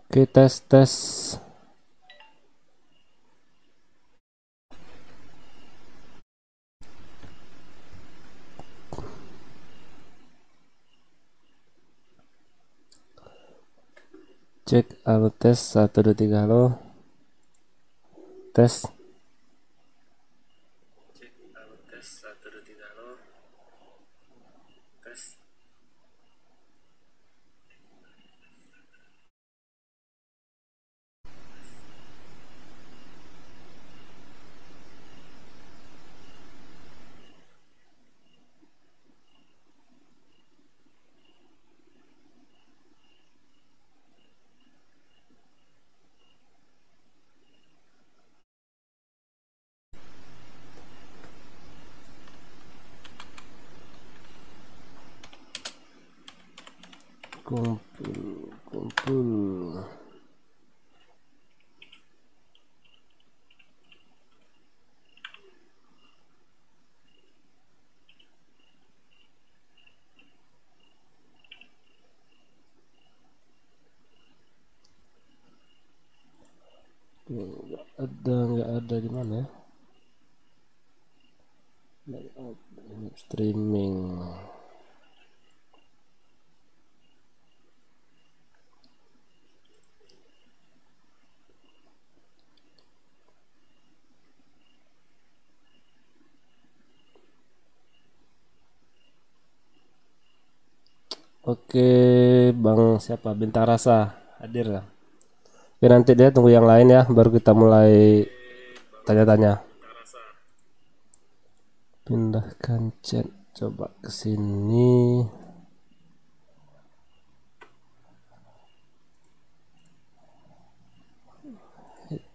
Oke, tes tes. Cek, halo tes 1 2 3, halo. Tes. Cek, halo tes 1 2 3, halo. Tes. Kumpul. Nggak ada di mana ya? Streaming. Oke, Bang siapa? Bintarasa hadir ya? Oke, nanti dia tunggu yang lain ya, baru kita mulai tanya-tanya. Pindahkan chat, coba ke sini.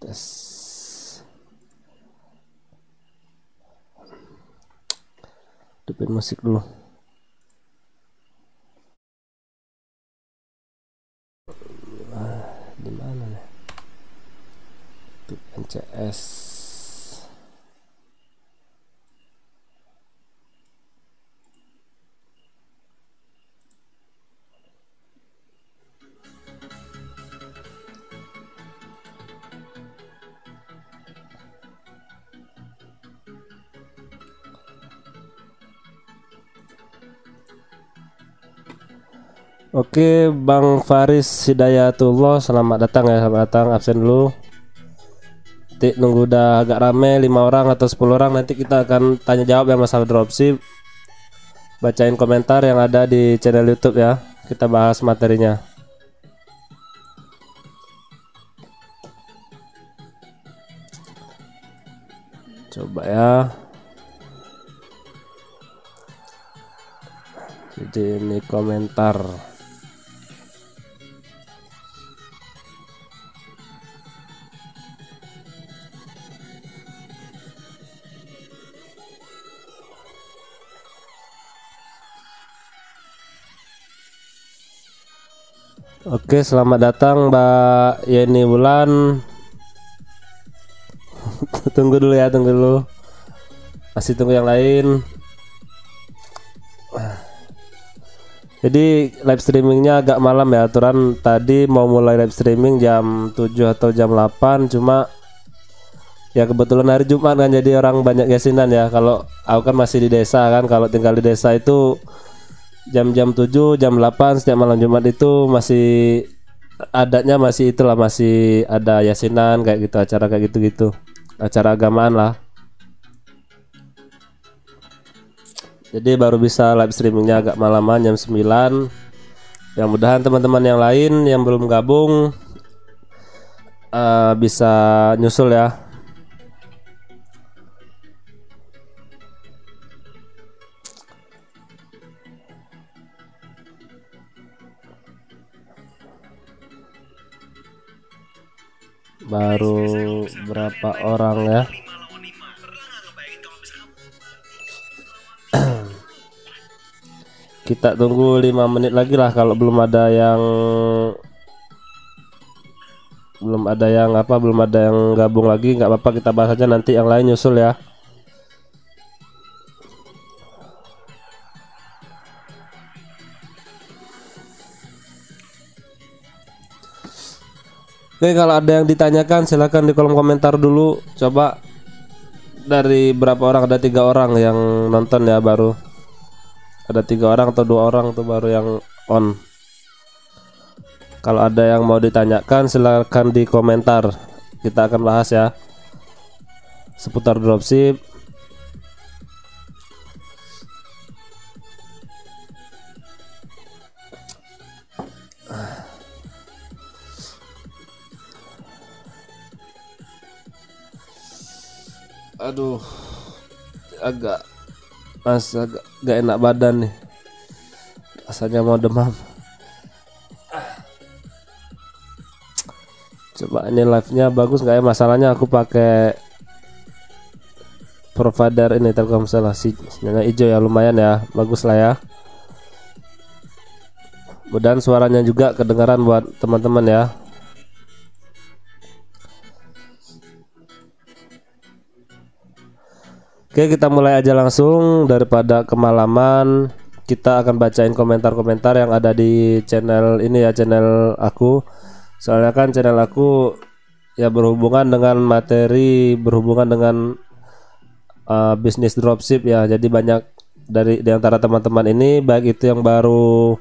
Tes. Hidupin musik dulu. Di mana nih? Tuh, NCS. Oke, Bang Faris Hidayatullah, selamat datang ya, selamat datang. Absen dulu. Nanti nunggu udah agak rame 5 orang atau 10 orang, nanti kita akan tanya jawab ya masalah dropship. Bacain komentar yang ada di channel YouTube ya. Kita bahas materinya. Coba ya. Jadi ini komentar. Oke, selamat datang Mbak Yeni Wulan. Tunggu dulu ya, tunggu dulu. Masih tunggu yang lain. Jadi live streamingnya agak malam ya. Aturan tadi mau mulai live streaming jam 7 atau jam 8, cuma ya kebetulan hari Jumat kan, jadi orang banyak yasinan ya. Kalau aku kan masih di desa kan, kalau tinggal di desa itu jam-jam 7, jam 8 setiap malam Jumat itu masih adatnya, masih itulah, masih ada yasinan kayak gitu, acara kayak gitu-gitu, acara agamaan lah. Jadi baru bisa live streamingnya agak malaman jam 9. Yang mudahan teman-teman yang lain yang belum gabung bisa nyusul ya. Baru berapa orang ya? Kita tunggu 5 menit lagi lah. Kalau belum ada yang gabung lagi, nggak apa-apa, kita bahas aja, nanti yang lain nyusul ya. Oke, kalau ada yang ditanyakan silakan di kolom komentar dulu. Coba dari berapa orang, ada 3 orang yang nonton ya, baru ada 3 orang atau 2 orang tuh baru yang on. Kalau ada yang mau ditanyakan silakan di komentar, kita akan bahas ya seputar dropship. Aduh, agak gak enak badan nih, rasanya mau demam. Coba ini live-nya bagus nggak ya? Masalahnya aku pakai provider ini Telkomsel, sinyalnya hijau ya, lumayan ya, bagus lah ya. Mudahan suaranya juga kedengaran buat teman-teman ya. Oke, kita mulai aja langsung daripada kemalaman. Kita akan bacain komentar-komentar yang ada di channel ini ya, channel aku. Soalnya kan channel aku ya berhubungan dengan materi, berhubungan dengan bisnis dropship ya. Jadi banyak di antara teman-teman ini, baik itu yang baru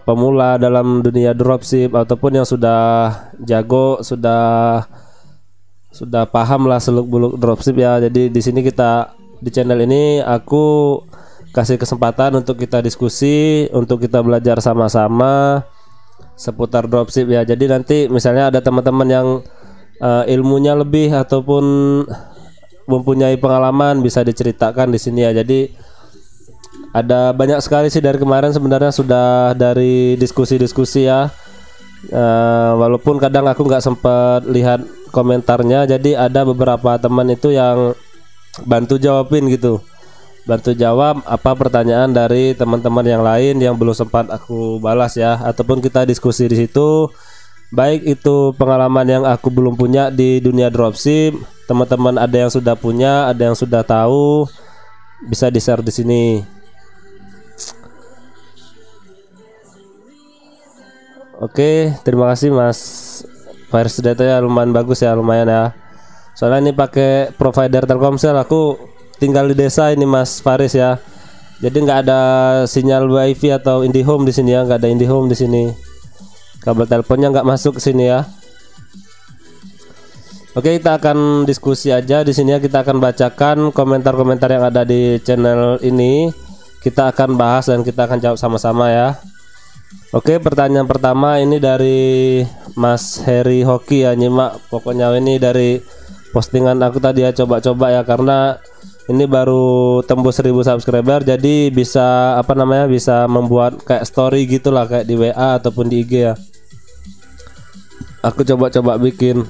pemula dalam dunia dropship ataupun yang sudah jago, sudah paham lah seluk-beluk dropship ya. Jadi di sini di channel ini aku kasih kesempatan untuk kita diskusi, untuk kita belajar sama-sama seputar dropship ya. Jadi nanti misalnya ada teman-teman yang ilmunya lebih ataupun mempunyai pengalaman, bisa diceritakan di sini ya. Jadi ada banyak sekali sih dari kemarin sebenarnya sudah dari diskusi-diskusi ya. Walaupun kadang aku nggak sempat lihat komentarnya, jadi ada beberapa teman itu yang bantu jawabin gitu, bantu jawab apa pertanyaan dari teman-teman yang lain yang belum sempat aku balas ya, ataupun kita diskusi di situ. Baik itu pengalaman yang aku belum punya di dunia dropship, teman-teman ada yang sudah punya, ada yang sudah tahu, bisa di-share di sini. Oke, terima kasih Mas Faris, data ya lumayan bagus ya, lumayan ya. Soalnya ini pakai provider Telkomsel, aku tinggal di desa ini Mas Faris ya. Jadi nggak ada sinyal WiFi atau IndiHome di sini ya, nggak ada IndiHome di sini. Kabel teleponnya nggak masuk ke sini ya. Oke, kita akan diskusi aja di sini ya. Kita akan bacakan komentar-komentar yang ada di channel ini. Kita akan bahas dan kita akan jawab sama-sama ya. Oke, pertanyaan pertama ini dari Mas Heri Hoki ya, nyimak pokoknya ini dari postingan aku tadi ya, coba-coba ya, karena ini baru tembus 1000 subscriber, jadi bisa apa namanya, bisa membuat kayak story gitulah, kayak di WA ataupun di IG ya. Aku coba-coba bikin.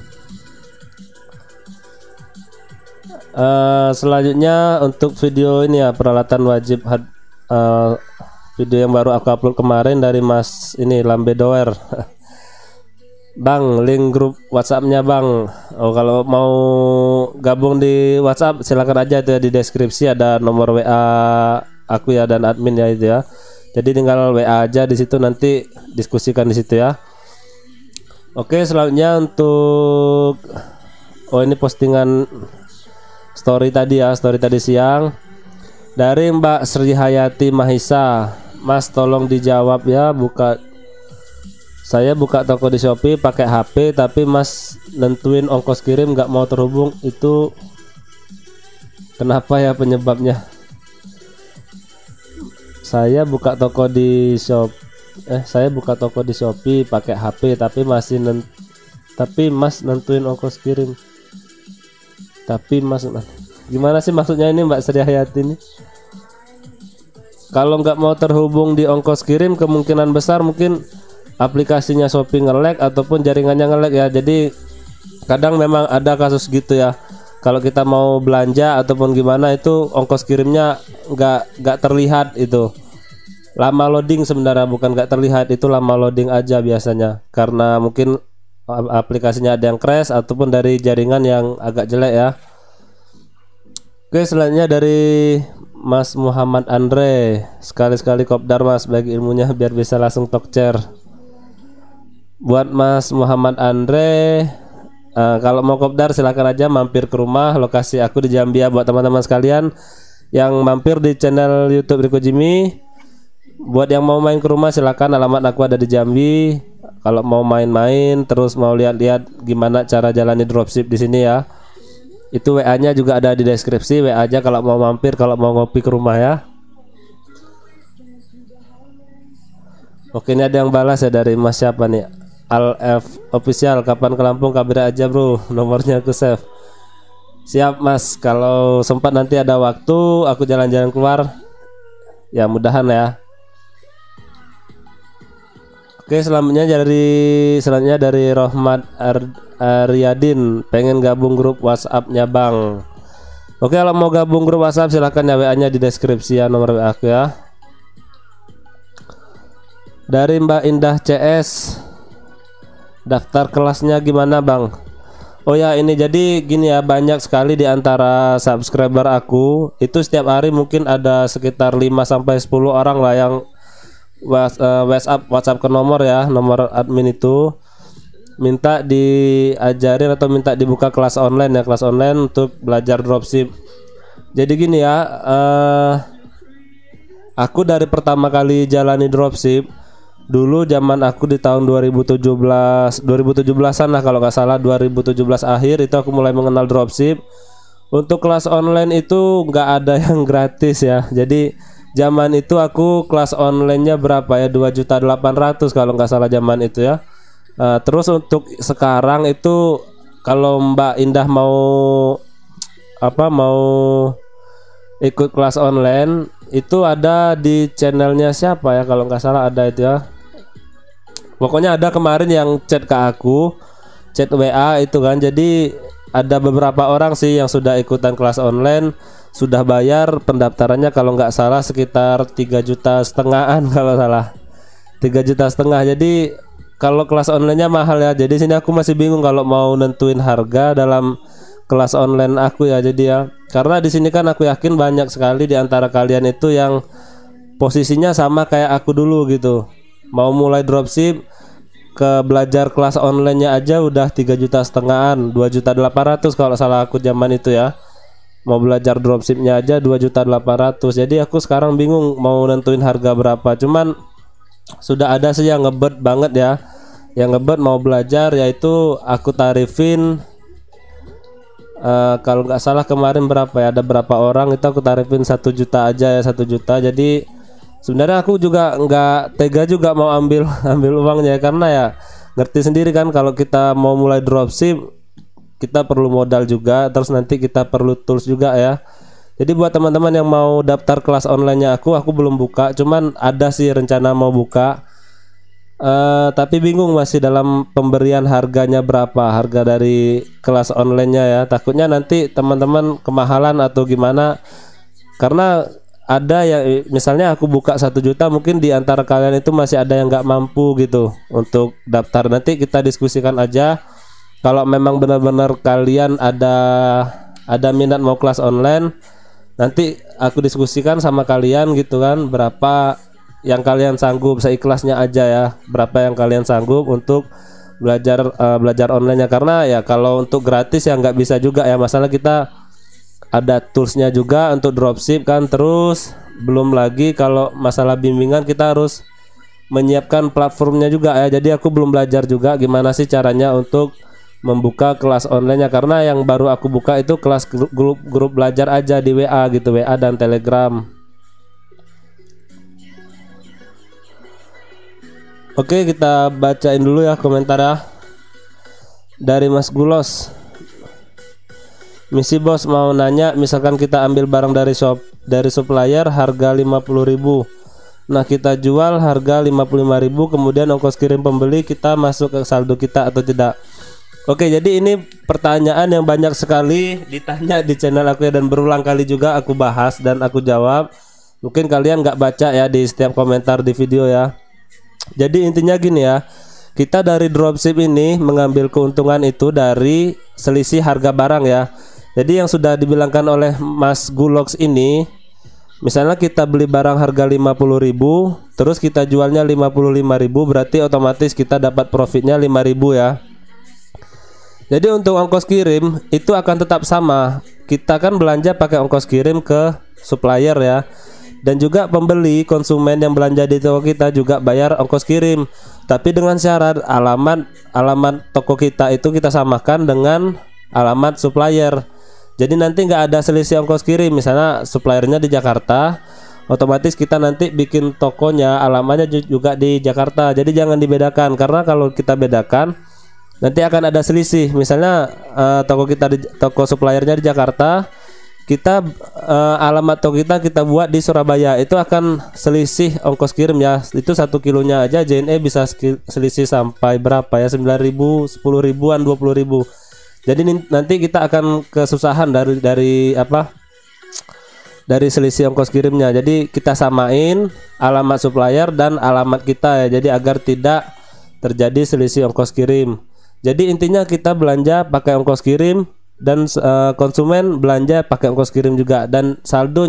Selanjutnya untuk video ini ya, peralatan wajib video yang baru aku upload kemarin dari Mas ini Lambe Doer. Bang, link grup WhatsAppnya Bang. Oh, kalau mau gabung di WhatsApp silakan aja tuh ya, di deskripsi ada nomor WA aku ya dan admin ya itu ya. Jadi tinggal WA aja di situ, nanti diskusikan di situ ya. Oke, selanjutnya untuk ini postingan story tadi ya, story tadi siang dari Mbak Sri Hayati Mahisa. Mas tolong dijawab ya, saya buka toko di Shopee pakai HP, tapi Mas nentuin ongkos kirim nggak mau terhubung, itu kenapa ya penyebabnya? Saya buka toko di Shopee pakai HP, tapi Mas nentuin ongkos kirim. Tapi Mas gimana sih maksudnya ini Mbak Sri Hayati ini? Kalau nggak mau terhubung di ongkos kirim, kemungkinan besar mungkin aplikasinya Shopee nge-lag ataupun jaringannya nge-lag ya. Jadi kadang memang ada kasus gitu ya. Kalau kita mau belanja ataupun gimana, itu ongkos kirimnya nggak terlihat, itu lama loading sebenarnya, bukan nggak terlihat, itu lama loading aja biasanya, karena mungkin aplikasinya ada yang crash ataupun dari jaringan yang agak jelek ya. Oke, selanjutnya dari Mas Muhammad Andre, sekali-sekali kopdar Mas, bagi ilmunya biar bisa langsung talk chair. Buat Mas Muhammad Andre, kalau mau kopdar silakan aja mampir ke rumah. Lokasi aku di Jambi ya, buat teman-teman sekalian yang mampir di channel YouTube Rico Jimmy. Buat yang mau main ke rumah silakan, alamat aku ada di Jambi. Kalau mau main-main terus mau lihat-lihat gimana cara jalani dropship di sini ya, itu WA-nya juga ada di deskripsi. WA aja kalau mau mampir, kalau mau ngopi ke rumah ya. Oke, ini ada yang balas ya dari Mas siapa nih? Al F official, kapan ke Lampung kabar aja bro, nomornya aku save. Siap Mas, kalau sempat nanti ada waktu aku jalan-jalan keluar ya, mudahan ya. Oke, selanjutnya dari Rohmat Aryadin, pengen gabung grup WhatsApp-nya Bang. Oke, kalau mau gabung grup WhatsApp silahkan ya, WA-nya di deskripsi ya, nomor WA aku ya. Dari Mbak Indah CS, daftar kelasnya gimana Bang? Oh ya, ini jadi gini ya, banyak sekali di antara subscriber aku itu setiap hari mungkin ada sekitar 5-10 orang lah yang WhatsApp ke nomor ya, nomor admin itu minta diajarin atau minta dibuka kelas online ya, kelas online untuk belajar dropship. Jadi gini ya, aku dari pertama kali jalani dropship dulu zaman aku di tahun 2017an lah kalau nggak salah, 2017 akhir itu aku mulai mengenal dropship. Untuk kelas online itu nggak ada yang gratis ya. Jadi zaman itu aku kelas online-nya berapa ya, 2.800.000 kalau nggak salah zaman itu ya. Terus untuk sekarang itu kalau Mbak Indah mau ikut kelas online itu ada di channelnya siapa ya, kalau nggak salah ada itu ya. Pokoknya ada kemarin yang chat ke aku, chat WA itu kan. Jadi ada beberapa orang sih yang sudah ikutan kelas online, sudah bayar pendaftarannya kalau nggak salah sekitar 3,5 juta kalau salah, 3,5 juta. Jadi kalau kelas onlinenya mahal ya. Jadi sini aku masih bingung kalau mau nentuin harga dalam kelas online aku ya. Jadi ya, karena di sini kan aku yakin banyak sekali di antara kalian itu yang posisinya sama kayak aku dulu gitu, mau mulai dropship ke belajar kelas onlinenya aja udah 3,5 juta, 2.800.000 kalau salah aku zaman itu ya. Mau belajar dropshipnya aja 2.800.000. Jadi aku sekarang bingung mau nentuin harga berapa. Cuman sudah ada sih yang ngebet banget ya, yang ngebet mau belajar, yaitu aku tarifin kalau nggak salah kemarin berapa ya, ada berapa orang itu aku tarifin 1 juta aja ya, 1 juta. Jadi sebenarnya aku juga nggak tega juga mau ambil uangnya, karena ya ngerti sendiri kan kalau kita mau mulai dropship kita perlu modal juga, terus nanti kita perlu tools juga ya. Jadi buat teman-teman yang mau daftar kelas online-nya aku belum buka, cuman ada sih rencana mau buka. Tapi bingung masih dalam pemberian harganya berapa, harga dari kelas online-nya ya. Takutnya nanti teman-teman kemahalan atau gimana. Karena ada yang misalnya aku buka 1 juta, mungkin di antara kalian itu masih ada yang nggak mampu gitu untuk daftar. Nanti kita diskusikan aja. Kalau memang benar-benar kalian ada minat mau kelas online, nanti aku diskusikan sama kalian gitu kan, berapa yang kalian sanggup, seikhlasnya aja ya, berapa yang kalian sanggup untuk belajar online-nya. Karena ya kalau untuk gratis ya nggak bisa juga ya, masalah kita ada toolsnya juga untuk dropship kan. Terus belum lagi kalau masalah bimbingan kita harus menyiapkan platformnya juga ya. Jadi aku belum belajar juga gimana sih caranya untuk membuka kelas online-nya, karena yang baru aku buka itu kelas grup belajar aja di WA gitu, WA dan Telegram. Oke, kita bacain dulu ya komentar ya. Dari Mas Gulos, misi bos mau nanya, misalkan kita ambil barang dari supplier harga 50.000, nah kita jual harga 55.000, kemudian ongkos kirim pembeli kita masuk ke saldo kita atau tidak? Oke, jadi ini pertanyaan yang banyak sekali ditanya di channel aku ya, dan berulang kali juga aku bahas dan aku jawab. Mungkin kalian nggak baca ya di setiap komentar di video ya. Jadi intinya gini ya, kita dari dropship ini mengambil keuntungan itu dari selisih harga barang ya. Jadi yang sudah dibilangkan oleh Mas Gulox ini, Misalnya kita beli barang harga 50.000, terus kita jualnya 55.000, berarti otomatis kita dapat profitnya 5.000 ya. Jadi untuk ongkos kirim itu akan tetap sama. Kita kan belanja pakai ongkos kirim ke supplier ya. Dan juga pembeli konsumen yang belanja di toko kita juga bayar ongkos kirim. Tapi dengan syarat alamat toko kita itu kita samakan dengan alamat supplier. Jadi nanti nggak ada selisih ongkos kirim. Misalnya suppliernya di Jakarta, otomatis kita nanti bikin tokonya alamatnya juga di Jakarta. Jadi jangan dibedakan, karena kalau kita bedakan nanti akan ada selisih. Misalnya toko suppliernya di Jakarta, kita alamat toko kita buat di Surabaya, itu akan selisih ongkos kirim ya. Itu 1 kilonya aja JNE bisa selisih sampai berapa ya, 9.000, 10.000-an, 20.000. Jadi nanti kita akan kesusahan dari selisih ongkos kirimnya. Jadi kita samain alamat supplier dan alamat kita ya. Jadi agar tidak terjadi selisih ongkos kirim. Jadi intinya kita belanja pakai ongkos kirim dan konsumen belanja pakai ongkos kirim juga, dan saldo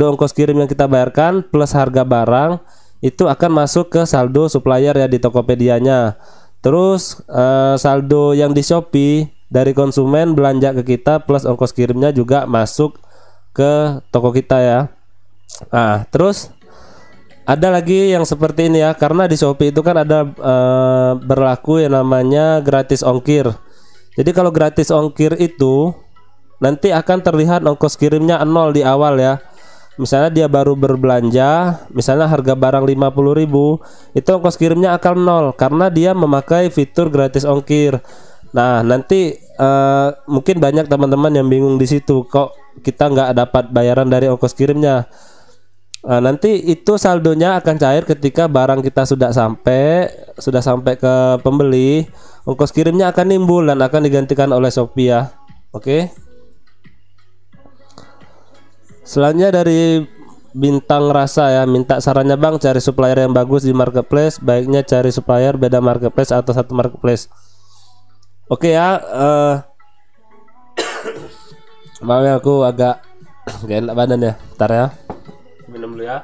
ongkos kirim yang kita bayarkan plus harga barang itu akan masuk ke saldo supplier ya di Tokopedia-nya. Terus saldo yang di Shopee dari konsumen belanja ke kita plus ongkos kirimnya juga masuk ke toko kita ya. Nah, terus ada lagi yang seperti ini ya, karena di Shopee itu kan ada berlaku yang namanya gratis ongkir. Jadi kalau gratis ongkir itu nanti akan terlihat ongkos kirimnya 0 di awal ya. Misalnya dia baru berbelanja, misalnya harga barang 50.000, itu ongkos kirimnya akan 0 karena dia memakai fitur gratis ongkir. Nah, nanti mungkin banyak teman-teman yang bingung di situ, kok kita nggak dapat bayaran dari ongkos kirimnya. Nanti itu saldonya akan cair ketika barang kita sudah sampai ke pembeli. Ongkos kirimnya akan nimbul dan akan digantikan oleh Shopee ya. Oke. Selanjutnya dari Bintang Rasa ya, minta sarannya Bang cari supplier yang bagus di marketplace, baiknya cari supplier beda marketplace atau satu marketplace. Oke ya, maaf ya aku agak gak enak badan ya. Bentar ya, minum dulu ya.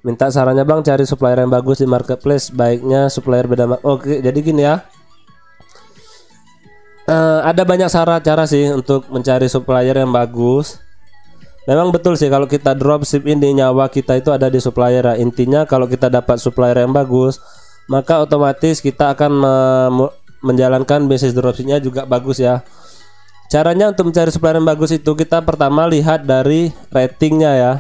Minta sarannya Bang cari supplier yang bagus di marketplace, baiknya supplier beda Oke, jadi gini ya. Ada banyak cara sih untuk mencari supplier yang bagus. Memang betul sih kalau kita dropship ini nyawa kita itu ada di supplier ya. Intinya kalau kita dapat supplier yang bagus, maka otomatis kita akan menjalankan bisnis dropshipnya juga bagus ya. Caranya untuk mencari supplier yang bagus itu kita pertama lihat dari ratingnya ya.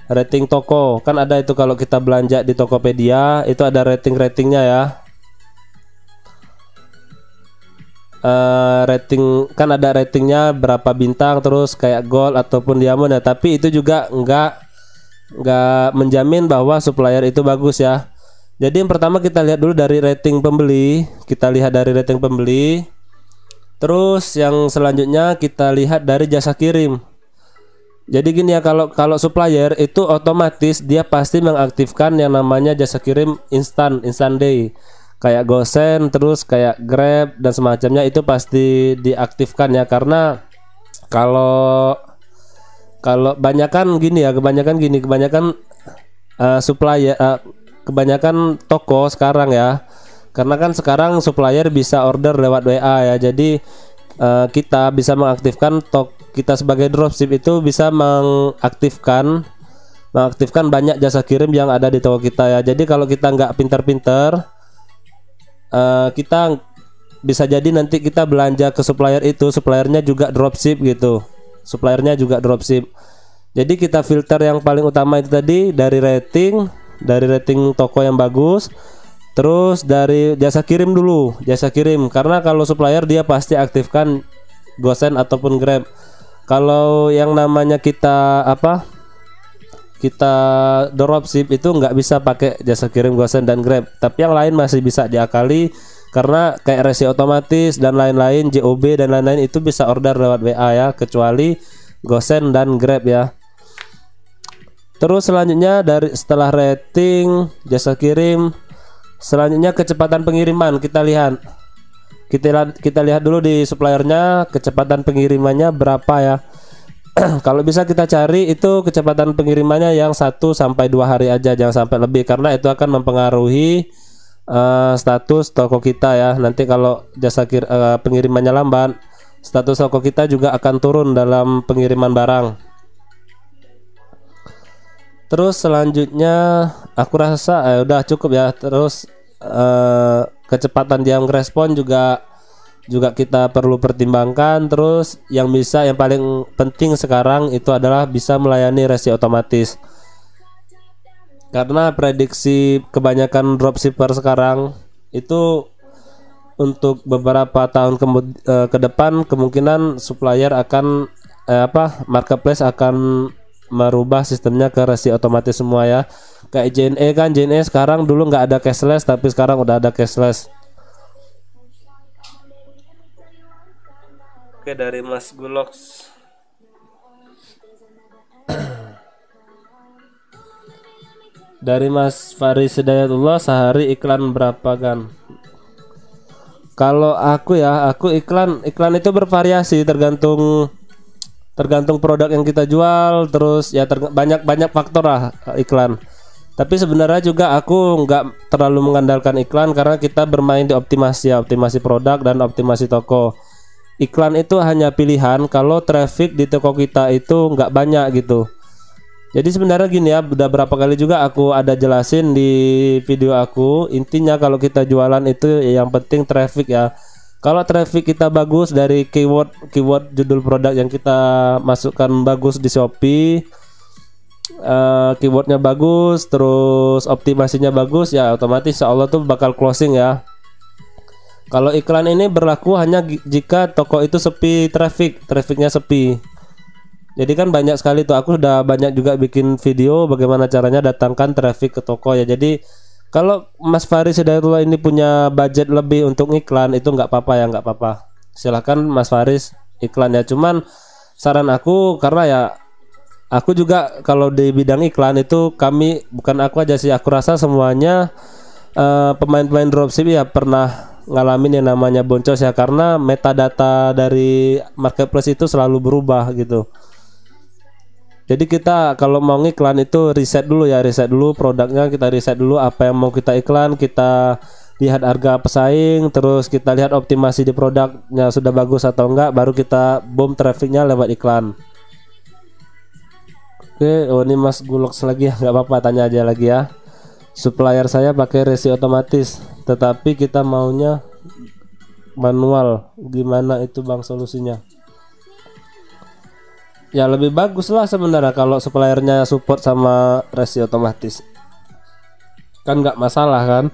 Rating toko kan ada itu, kalau kita belanja di Tokopedia itu ada ratingnya ya. Rating kan ada ratingnya berapa bintang, terus kayak gold ataupun diamond ya. Tapi itu juga nggak menjamin bahwa supplier itu bagus ya. Jadi yang pertama kita lihat dulu dari rating pembeli. Kita lihat dari rating pembeli. Terus yang selanjutnya kita lihat dari jasa kirim. Jadi gini ya, kalau supplier itu otomatis dia pasti mengaktifkan yang namanya jasa kirim instan day. Kayak GoSend, terus kayak Grab dan semacamnya itu pasti diaktifkan ya. Karena kalau kebanyakan supplier, kebanyakan toko sekarang ya. Karena kan sekarang supplier bisa order lewat WA ya. Jadi kita bisa mengaktifkan kita sebagai dropship itu bisa mengaktifkan banyak jasa kirim yang ada di toko kita ya. Jadi kalau kita nggak pintar-pintar, kita bisa jadi nanti kita belanja ke supplier itu, suppliernya juga dropship gitu. Suppliernya juga dropship. Jadi kita filter yang paling utama itu tadi dari rating toko yang bagus. Terus dari jasa kirim dulu, jasa kirim, karena kalau supplier dia pasti aktifkan GoSend ataupun Grab. Kalau yang namanya kita dropship itu nggak bisa pakai jasa kirim GoSend dan Grab, tapi yang lain masih bisa diakali karena kayak resi otomatis dan lain-lain, JOB dan lain-lain itu bisa order lewat WA ya, kecuali GoSend dan Grab ya. Terus selanjutnya setelah rating, jasa kirim, selanjutnya kecepatan pengiriman kita lihat. Kita lihat dulu di suppliernya kecepatan pengirimannya berapa ya. Kalau bisa kita cari itu kecepatan pengirimannya yang 1 sampai 2 hari aja, jangan sampai lebih, karena itu akan mempengaruhi status toko kita ya. Nanti kalau pengirimannya lambat, status toko kita juga akan turun dalam pengiriman barang. Terus selanjutnya aku rasa udah cukup ya. Terus kecepatan jam respon juga kita perlu pertimbangkan. Terus yang paling penting sekarang itu adalah bisa melayani resi otomatis, karena prediksi kebanyakan dropshipper sekarang itu untuk beberapa tahun ke depan kemungkinan supplier akan marketplace akan merubah sistemnya ke resi otomatis semua ya. Kayak JNE kan, JNE sekarang dulu nggak ada cashless, tapi sekarang udah ada cashless. Oke, dari Mas Gulox. Dari Mas Faris Hidayatullah, sehari iklan berapa kan? Kalau aku iklan itu bervariasi tergantung produk yang kita jual. Terus ya banyak faktor lah iklan. Tapi sebenarnya juga aku nggak terlalu mengandalkan iklan, karena kita bermain di optimasi produk dan optimasi toko. Iklan itu hanya pilihan kalau traffic di toko kita itu nggak banyak gitu. Jadi sebenarnya gini ya, udah berapa kali juga aku ada jelasin di video aku. Intinya kalau kita jualan itu yang penting traffic ya. Kalau traffic kita bagus dari keyword judul produk yang kita masukkan bagus di Shopee, keywordnya bagus, terus optimasinya bagus ya, otomatis insya Allah tuh bakal closing ya. Kalau iklan ini berlaku hanya jika toko itu sepi trafficnya sepi. Jadi kan banyak sekali tuh, aku udah banyak juga bikin video bagaimana caranya datangkan traffic ke toko ya. Jadi kalau Mas Faris Hidayatullah ini punya budget lebih untuk iklan, itu nggak apa-apa. Silahkan Mas Faris iklan ya. Cuman saran aku, karena ya aku juga kalau di bidang iklan itu bukan aku aja sih, aku rasa semuanya pemain-pemain dropship ya pernah ngalamin yang namanya boncos ya, karena metadata dari marketplace itu selalu berubah gitu. Jadi kita kalau mau ngiklan itu riset dulu produknya, kita riset dulu apa yang mau kita iklan, kita lihat harga pesaing, terus kita lihat optimasi di produknya sudah bagus atau enggak, baru kita boom trafficnya lewat iklan. Oke, ini Mas Gulox lagi ya, nggak apa-apa, tanya aja lagi ya. Supplier saya pakai resi otomatis, tetapi kita maunya manual, gimana itu Bang solusinya? Ya lebih bagus lah sebenarnya kalau suppliernya support sama resi otomatis, kan nggak masalah kan,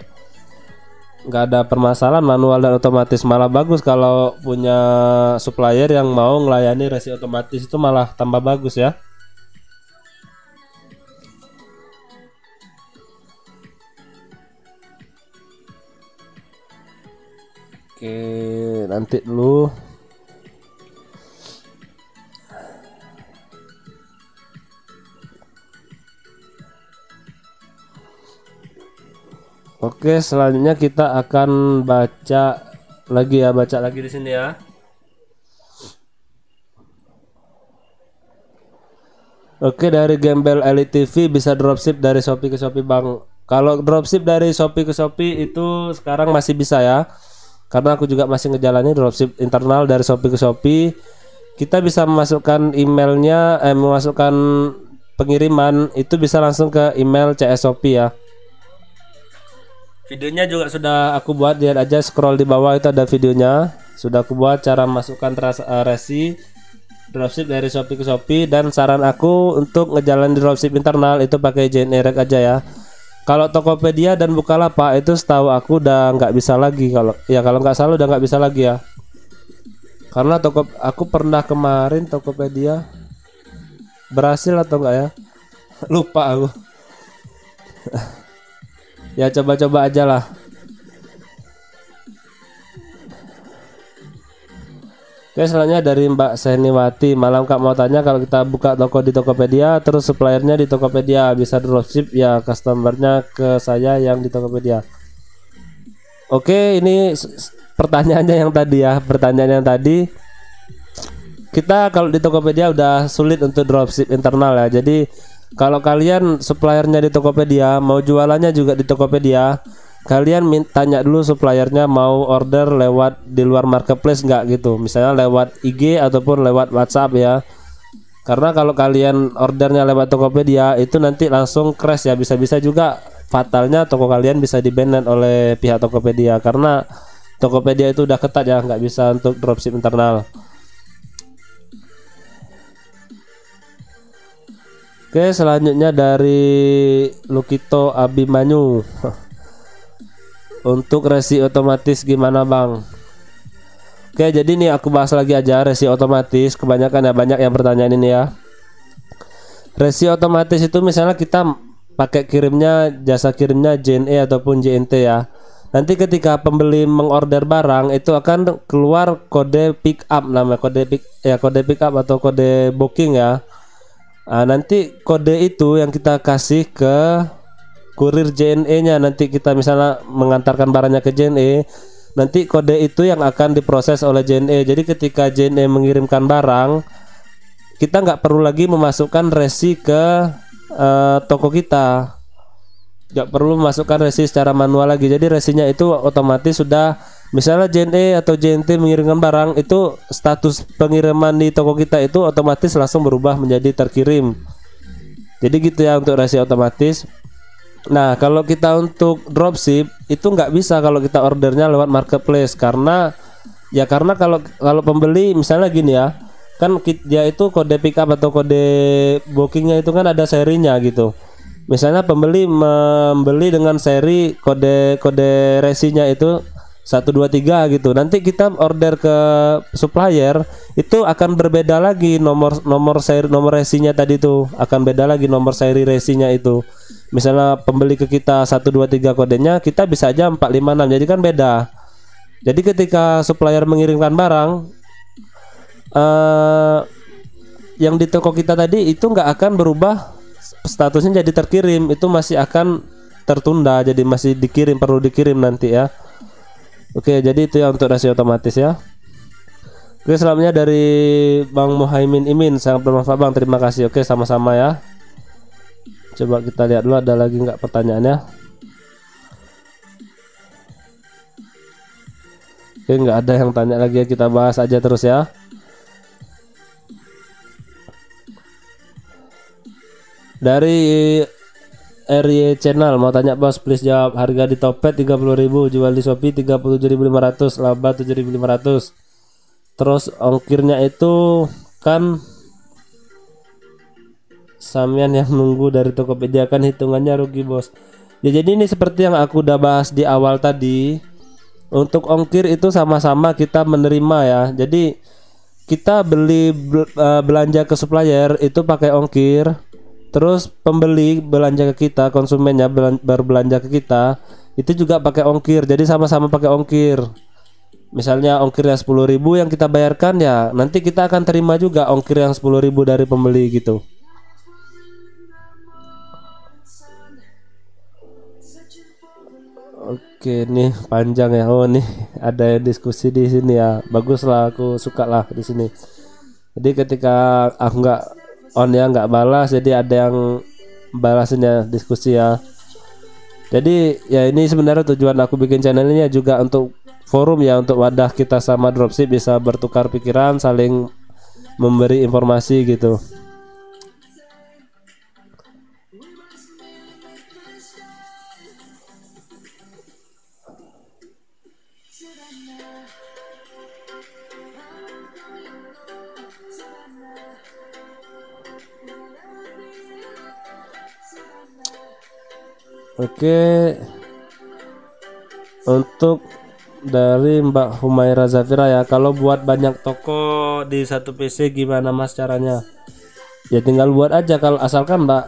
nggak ada permasalahan manual dan otomatis. Malah bagus kalau punya supplier yang mau ngelayani resi otomatis, itu malah tambah bagus ya. Oke, nanti dulu. Oke, selanjutnya kita akan baca lagi di sini ya. Oke, dari Gembel Elite TV, bisa dropship dari Shopee ke Shopee Bang. Kalau dropship dari Shopee ke Shopee itu sekarang masih bisa ya, karena aku juga masih ngejalanin dropship internal dari Shopee ke Shopee. Kita bisa memasukkan emailnya, memasukkan pengiriman itu bisa langsung ke email CS Shopee ya. Videonya juga sudah aku buat, lihat aja, scroll di bawah itu ada videonya. Sudah aku buat cara masukkan resi dropship dari Shopee ke Shopee. Dan saran aku untuk ngejalan dropship internal itu pakai generic aja ya. Kalau Tokopedia dan Bukalapak itu setahu aku udah nggak bisa lagi, kalau nggak salah udah nggak bisa lagi ya. Karena aku pernah kemarin Tokopedia berhasil atau enggak ya? Lupa aku. Ya coba-coba aja lah. Oke, selanjutnya dari Mbak Seniwati. Malam Kak, mau tanya, kalau kita buka toko di Tokopedia, terus suppliernya di Tokopedia, bisa dropship ya customernya ke saya yang di Tokopedia? Oke, ini pertanyaannya yang tadi ya. Pertanyaan yang tadi, kita kalau di Tokopedia udah sulit untuk dropship internal ya. Jadi kalau kalian suppliernya di Tokopedia, mau jualannya juga di Tokopedia, kalian tanya dulu suppliernya mau order lewat di luar marketplace nggak gitu. Misalnya lewat IG ataupun lewat WhatsApp ya. Karena kalau kalian ordernya lewat Tokopedia itu nanti langsung crash ya. Bisa-bisa juga fatalnya toko kalian bisa di-ban oleh pihak Tokopedia, karena Tokopedia itu udah ketat ya, nggak bisa untuk dropship internal. Oke, selanjutnya dari Lukito Abimanyu. Untuk resi otomatis gimana bang? Oke, jadi nih aku bahas lagi aja resi otomatis. Kebanyakan ya, banyak yang bertanya ini ya. Resi otomatis itu misalnya kita pakai kirimnya, jasa kirimnya JNE ataupun JNT ya. Nanti ketika pembeli mengorder barang itu akan keluar kode pick up, namanya kode pick up atau kode booking ya. Nah, nanti kode itu yang kita kasih ke kurir JNE-nya. Nanti kita misalnya mengantarkan barangnya ke JNE, nanti kode itu yang akan diproses oleh JNE. Jadi ketika JNE mengirimkan barang, kita nggak perlu lagi memasukkan resi ke toko kita, nggak perlu memasukkan resi secara manual lagi. Jadi resinya itu otomatis sudah, misalnya JNE atau JNT mengirimkan barang, itu status pengiriman di toko kita itu otomatis langsung berubah menjadi terkirim. Jadi gitu ya untuk resi otomatis. Nah, kalau kita untuk dropship itu nggak bisa kalau kita ordernya lewat marketplace, karena kalau pembeli misalnya gini ya, kan dia itu kode pickup atau kode bookingnya itu kan ada serinya gitu. Misalnya pembeli membeli dengan seri kode resinya itu 123 gitu. Nanti kita order ke supplier itu akan berbeda lagi nomor resinya tadi tuh akan beda lagi nomor seri resinya itu. Misalnya pembeli ke kita 123 kodenya, kita bisa aja 456, jadi kan beda. Jadi ketika supplier mengirimkan barang yang di toko kita tadi itu nggak akan berubah statusnya jadi terkirim, itu masih akan tertunda, jadi masih dikirim, perlu dikirim nanti ya. Oke, jadi itu ya untuk resi otomatis ya. Oke, selanjutnya dari Bang Muhaimin Imin, sangat bermanfaat Bang, terima kasih. Oke, sama-sama ya. Coba kita lihat dulu ada lagi nggak pertanyaannya. Oke, nggak ada yang tanya lagi ya, kita bahas aja terus ya. Dari RY Channel mau tanya bos, please jawab. Harga di Topet 30.000, jual di Shopee 37.500, laba 7.500. Terus ongkirnya itu kan Samian yang nunggu dari Tokopedia, kan hitungannya rugi bos. Ya jadi ini seperti yang aku udah bahas di awal tadi. Untuk ongkir itu sama-sama kita menerima ya. Jadi kita belanja ke supplier itu pakai ongkir. Terus pembeli belanja ke kita, konsumennya berbelanja ke kita, itu juga pakai ongkir. Jadi sama-sama pakai ongkir. Misalnya ongkirnya 10.000 yang kita bayarkan, ya nanti kita akan terima juga ongkir yang 10.000 dari pembeli gitu. Oke, nih panjang ya. Oh, nih ada diskusi di sini ya. Bagus lah, aku suka lah di sini. Jadi ketika aku nggak on ya, nggak balas, jadi ada yang balasinnya, diskusi ya. Jadi ya ini sebenarnya tujuan aku bikin channel ini ya juga untuk forum ya, untuk wadah kita sama dropship bisa bertukar pikiran, saling memberi informasi gitu. Oke, untuk dari Mbak Humaira Zafira ya, kalau buat banyak toko di satu PC gimana mas caranya? Ya tinggal buat aja, kalau asalkan Mbak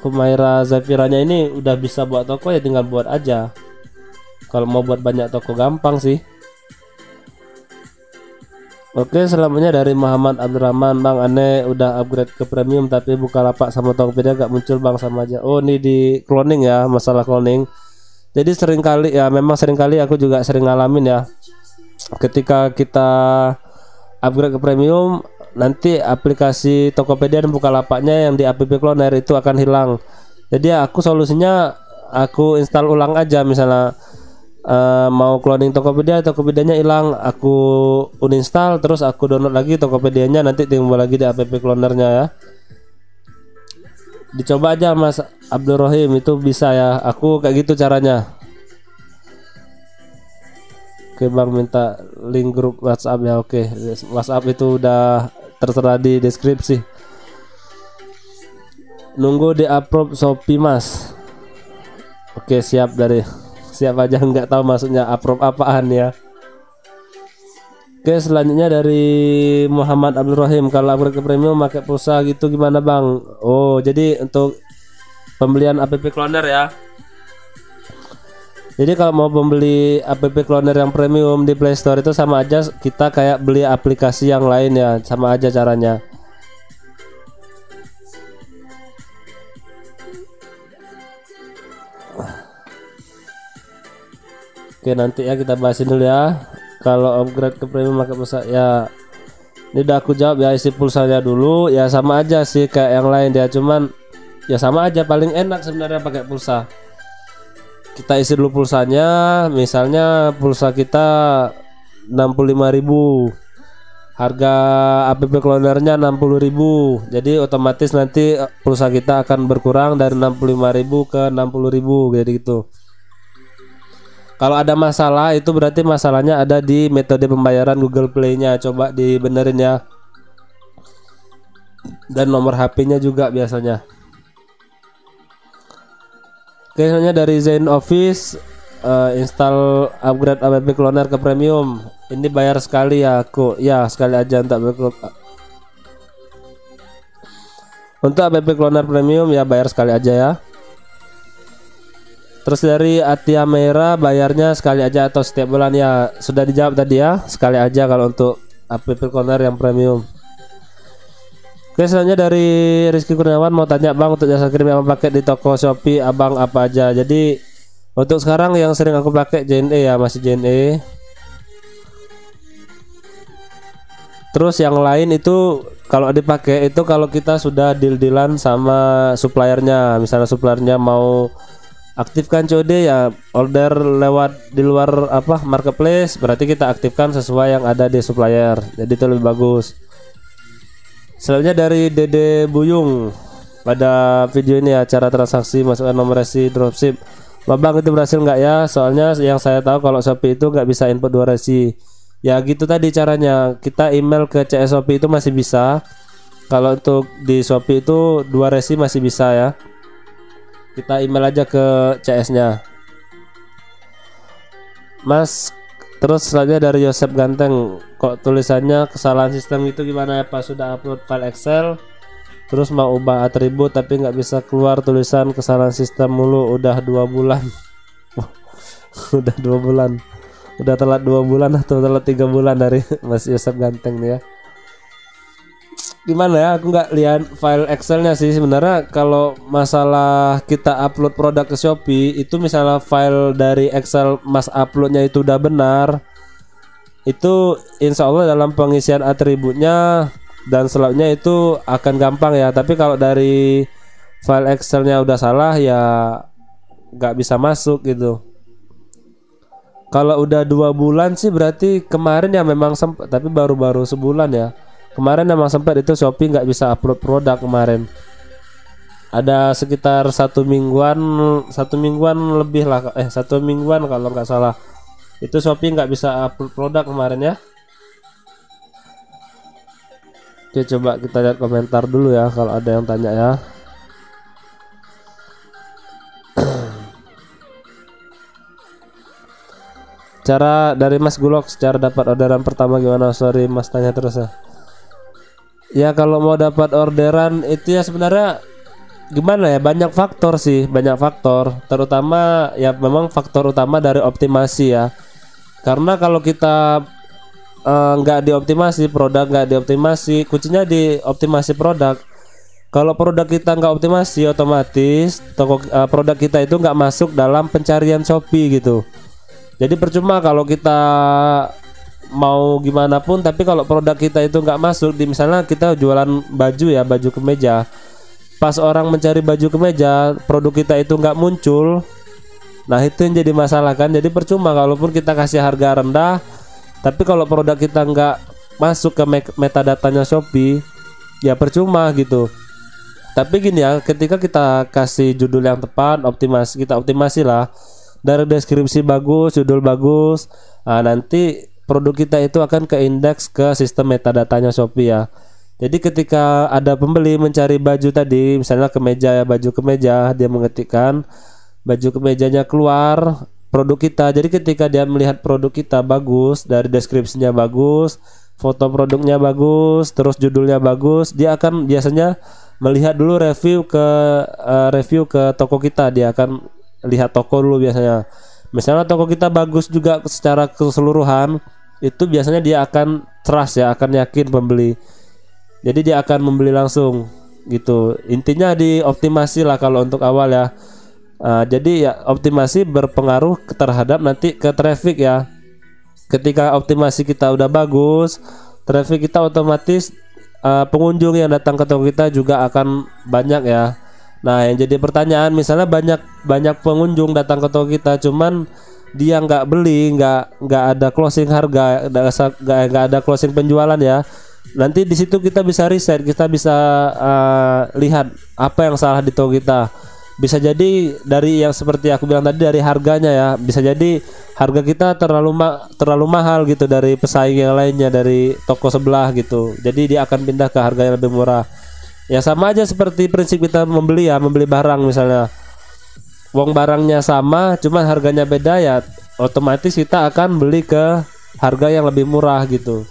Humaira Zafiranya ini udah bisa buat toko ya tinggal buat aja. Kalau mau buat banyak toko gampang sih. Oke, selanjutnya dari Muhammad Abdurrahman, Bang aneh udah upgrade ke premium tapi Bukalapak sama Tokopedia gak muncul Bang, sama aja. Oh ini di cloning ya, masalah cloning. Jadi sering kali ya, memang sering kali aku juga sering ngalamin ya, ketika kita upgrade ke premium, nanti aplikasi Tokopedia dan Bukalapaknya yang di app cloner itu akan hilang. Jadi ya aku solusinya aku install ulang aja, misalnya mau cloning Tokopedianya hilang, aku uninstall, terus aku download lagi Tokopedianya, nanti timbul lagi di app clonernya ya. Dicoba aja Mas Abdul Rohim, itu bisa ya, aku kayak gitu caranya. Oke Bang, minta link grup WhatsApp ya. Oke, WhatsApp itu udah tertera di deskripsi. Nunggu di approve Shopee Mas. Oke, siap aja, nggak tahu maksudnya approve apaan ya. Oke, selanjutnya dari Muhammad Abdul Rohim, kalau upgrade ke premium pakai pulsa gitu gimana Bang? Oh, jadi untuk pembelian app cloner ya. Jadi kalau mau membeli app cloner yang premium di Play Store itu sama aja kita kayak beli aplikasi yang lain ya, sama aja caranya. Oke, nanti ya kita bahasin dulu ya. Kalau upgrade ke premium pakai pulsa ya, ini udah aku jawab ya, isi pulsanya dulu ya, sama aja sih kayak yang lain ya, cuman ya sama aja, paling enak sebenarnya pakai pulsa. Kita isi dulu pulsanya, misalnya pulsa kita 65.000, harga app clonernya 60.000, jadi otomatis nanti pulsa kita akan berkurang dari 65.000 ke 60.000 jadi gitu. Kalau ada masalah itu berarti masalahnya ada di metode pembayaran Google Play-nya, coba dibenerin ya. Dan nomor HP-nya juga biasanya. Oke, selanjutnya dari Zain Office, install upgrade app cloner ke premium. Ini bayar sekali ya aku. Ya, sekali aja untuk app cloner premium ya, bayar sekali aja ya. Terus dari Atia Mera, bayarnya sekali aja atau setiap bulan ya, sudah dijawab tadi ya, sekali aja kalau untuk app cloner yang premium. Oke, selanjutnya dari Rizky Kurniawan mau tanya Bang, untuk jasa kirim yang paket di toko Shopee Abang apa aja? Jadi untuk sekarang yang sering aku pakai JNE ya, masih JNE. Terus yang lain itu kalau dipakai itu kalau kita sudah deal-dealan sama suppliernya, misalnya suppliernya mau aktifkan COD ya, order lewat di luar marketplace, berarti kita aktifkan sesuai yang ada di supplier, jadi itu lebih bagus. Selanjutnya dari Dede Buyung, pada video ini ya, cara transaksi masukkan nomor resi dropship. Babang itu berhasil nggak ya? Soalnya yang saya tahu kalau Shopee itu nggak bisa input 2 resi. Ya gitu tadi caranya, kita email ke CS Shopee itu masih bisa. Kalau untuk di Shopee itu 2 resi masih bisa ya. Kita email aja ke CS-nya. Mas, terus selanjutnya dari Yosep Ganteng, kok tulisannya kesalahan sistem itu gimana ya Pak? Sudah upload file Excel, terus mau ubah atribut tapi nggak bisa keluar tulisan kesalahan sistem mulu, udah 2 bulan. Udah 2 bulan, udah telat 2 bulan atau telat 3 bulan dari Mas Yosep Ganteng nih ya. Gimana ya, aku nggak lihat file Excelnya sih sebenarnya. Kalau masalah kita upload produk ke Shopee itu, misalnya file dari Excel Mas uploadnya itu udah benar, itu insya Allah dalam pengisian atributnya dan selanjutnya itu akan gampang ya. Tapi kalau dari file Excelnya udah salah ya nggak bisa masuk gitu. Kalau udah 2 bulan sih berarti kemarin ya memang sempat, tapi baru-baru sebulan ya. Kemarin emang sempat itu Shopee nggak bisa upload produk kemarin. Ada sekitar 1 mingguan lebih lah, 1 mingguan kalau nggak salah. Itu Shopee nggak bisa upload produk kemarin ya. Oke, coba kita lihat komentar dulu ya kalau ada yang tanya ya. Cara dari Mas Gulok, cara dapat orderan pertama gimana? Sorry Mas tanya terus ya. Ya kalau mau dapat orderan itu ya sebenarnya gimana ya, banyak faktor sih, banyak faktor. Terutama ya memang faktor utama dari optimasi ya. Karena kalau kita nggak dioptimasi, produk nggak dioptimasi, kuncinya di optimasi produk. Kalau produk kita nggak optimasi, otomatis produk kita itu nggak masuk dalam pencarian Shopee gitu. Jadi percuma kalau kita mau gimana pun, tapi kalau produk kita itu nggak masuk di, misalnya kita jualan baju ya, baju kemeja, pas orang mencari baju kemeja produk kita itu nggak muncul, nah itu yang jadi masalah kan. Jadi percuma kalaupun kita kasih harga rendah, tapi kalau produk kita nggak masuk ke metadatanya Shopee, ya percuma gitu. Tapi gini ya, ketika kita kasih judul yang tepat, kita optimasi lah, dari deskripsi bagus, judul bagus, nah nanti produk kita itu akan ke indeks ke sistem metadatanya Shopee ya. Jadi ketika ada pembeli mencari baju tadi, misalnya kemeja ya, baju kemeja, dia mengetikkan baju kemejanya, keluar produk kita. Jadi ketika dia melihat produk kita bagus, dari deskripsinya bagus, foto produknya bagus, terus judulnya bagus, dia akan biasanya melihat dulu review ke toko kita. Dia akan lihat toko dulu biasanya. Misalnya toko kita bagus juga secara keseluruhan, itu biasanya dia akan trust ya, akan yakin pembeli. Jadi dia akan membeli langsung gitu. Intinya dioptimasi lah kalau untuk awal ya. Jadi ya optimasi berpengaruh terhadap nanti ke traffic ya. Ketika optimasi kita udah bagus, traffic kita otomatis pengunjung yang datang ke toko kita juga akan banyak ya. Nah, yang jadi pertanyaan, misalnya banyak pengunjung datang ke toko kita, cuman dia nggak beli, nggak ada closing harga, nggak ada closing penjualan ya. Nanti di situ kita bisa riset, kita bisa lihat apa yang salah di toko kita. Bisa jadi dari yang seperti aku bilang tadi, dari harganya ya. Bisa jadi harga kita terlalu mahal gitu dari pesaing yang lainnya, dari toko sebelah gitu. Jadi dia akan pindah ke harga yang lebih murah. Ya sama aja seperti prinsip kita membeli ya, membeli barang misalnya. Wong barangnya sama, cuma harganya beda ya, otomatis kita akan beli ke harga yang lebih murah gitu.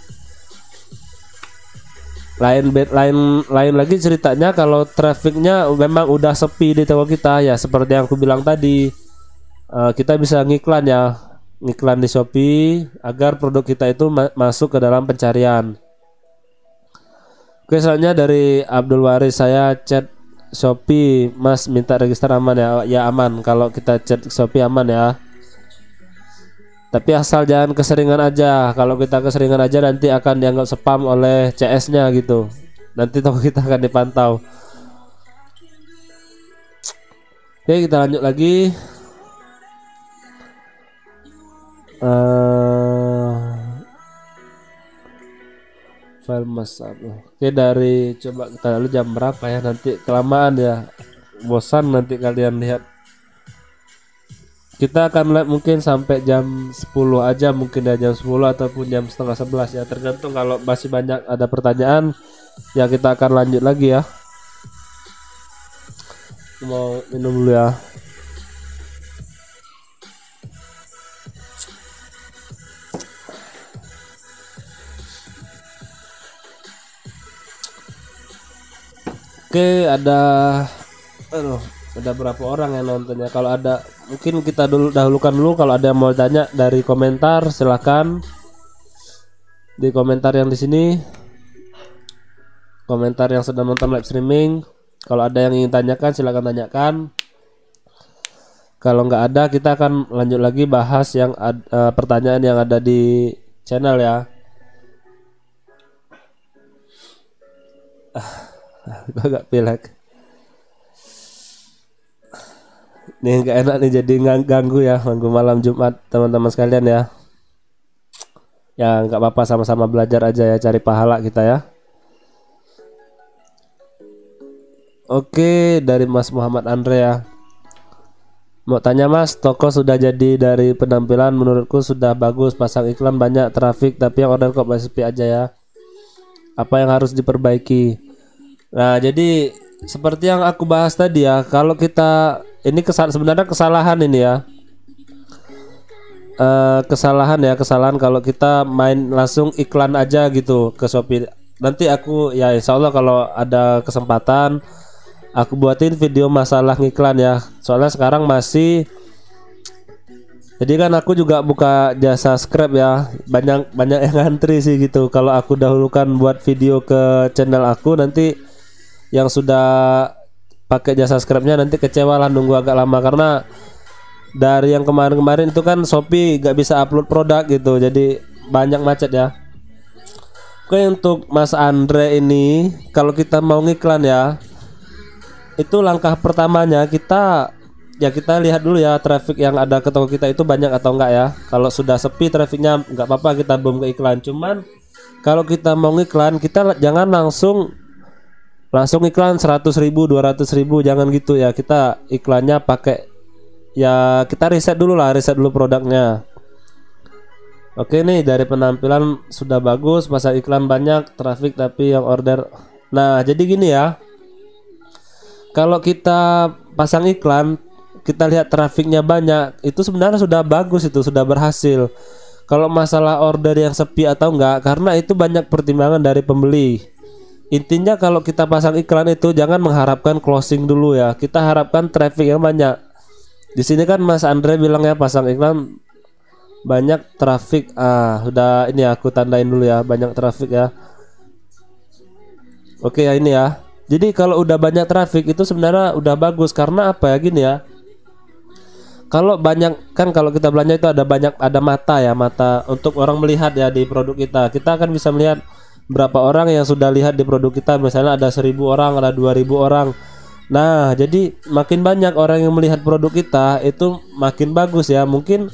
Lain lagi ceritanya kalau trafficnya memang udah sepi di toko kita ya, seperti yang aku bilang tadi, kita bisa ngiklan ya, ngiklan di Shopee agar produk kita itu masuk ke dalam pencarian. Oke, selanjutnya dari Abdul Waris, saya chat Shopee, Mas minta register aman ya? Ya aman, kalau kita chat Shopee aman ya. Tapi asal jangan keseringan aja. Kalau kita keseringan aja nanti akan dianggap spam oleh CS-nya gitu. Nanti toko kita akan dipantau. Oke, kita lanjut lagi. File masuk. Oke, dari coba kita lalu jam berapa ya, nanti kelamaan ya, bosan nanti kalian lihat. Kita akan live mungkin sampai jam 10 aja, mungkin ya jam 10 ataupun jam setengah 11 ya, tergantung. Kalau masih banyak ada pertanyaan ya kita akan lanjut lagi ya. Mau minum dulu ya. Oke, ada berapa orang yang nontonnya? Kalau ada, mungkin kita dahulukan dulu. Kalau ada yang mau tanya dari komentar, silahkan di komentar yang di sini, komentar yang sedang nonton live streaming. Kalau ada yang ingin tanyakan, silahkan tanyakan. Kalau nggak ada, kita akan lanjut lagi bahas yang pertanyaan yang ada di channel ya. Agak pilek. Nih nggak enak nih, jadi ganggu ya, ganggu malam Jumat teman-teman sekalian ya. Ya nggak apa-apa, sama-sama belajar aja ya, cari pahala kita ya. Oke, dari Mas Muhammad Andre ya. Mau tanya Mas, toko sudah jadi, dari penampilan menurutku sudah bagus, pasang iklan banyak, traffic, tapi yang order kok masih sepi aja ya. Apa yang harus diperbaiki? Nah, jadi seperti yang aku bahas tadi ya, kalau kita ini sebenarnya kesalahan ini ya, kesalahan kalau kita main langsung iklan aja gitu ke Shopee. Nanti aku ya insya Allah kalau ada kesempatan aku buatin video masalah ngiklan ya. Soalnya sekarang masih, jadi kan aku juga buka jasa scrap ya, banyak yang ngantri sih gitu. Kalau aku dahulukan buat video ke channel aku, nanti yang sudah pakai jasa scrapnya nanti kecewa lah nunggu agak lama, karena dari yang kemarin-kemarin itu kan Shopee gak bisa upload produk gitu, jadi banyak macet ya. Oke, untuk Mas Andre ini kalau kita mau ngiklan ya, itu langkah pertamanya kita lihat dulu ya traffic yang ada ke toko kita itu banyak atau enggak ya. Kalau sudah sepi trafficnya nggak apa-apa kita boom ke iklan. Cuman kalau kita mau ngiklan, kita jangan langsung iklan 100.000 200.000, jangan gitu ya. Kita iklannya pakai ya, kita riset dulu produknya. Oke nih, dari penampilan sudah bagus, pasang iklan banyak, traffic tapi yang order. Nah jadi gini ya, kalau kita pasang iklan, kita lihat trafiknya banyak, itu sebenarnya sudah bagus, itu sudah berhasil. Kalau masalah order yang sepi atau enggak, karena itu banyak pertimbangan dari pembeli. Intinya kalau kita pasang iklan itu jangan mengharapkan closing dulu ya, kita harapkan traffic yang banyak. Di sini kan Mas Andre bilang ya pasang iklan banyak traffic. Udah ini aku tandain dulu ya, banyak traffic ya. Oke ya, ini ya. Jadi kalau udah banyak traffic itu sebenarnya udah bagus, karena apa ya, gini ya. Kalau banyak kan, kalau kita belanja itu ada mata ya, mata untuk orang melihat ya di produk kita. Kita akan bisa melihat berapa orang yang sudah lihat di produk kita. Misalnya ada 1.000 orang, ada 2.000 orang. Nah, jadi makin banyak orang yang melihat produk kita itu makin bagus ya. Mungkin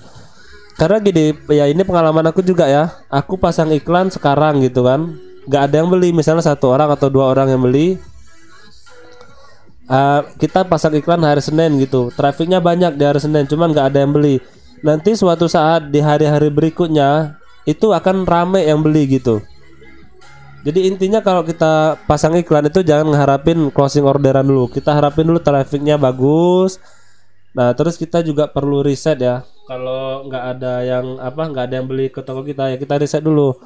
karena gini ya, ini pengalaman aku juga ya. Aku pasang iklan sekarang gitu kan, nggak ada yang beli. Misalnya 1 orang atau 2 orang yang beli. Kita pasang iklan hari Senin gitu, trafiknya banyak di hari Senin, cuman nggak ada yang beli. Nanti suatu saat di hari-hari berikutnya itu akan rame yang beli gitu. Jadi intinya kalau kita pasang iklan itu jangan ngeharapin closing orderan dulu, kita harapin dulu trafiknya bagus. Nah terus kita juga perlu riset ya, kalau nggak ada yang beli ke toko kita ya, kita riset dulu.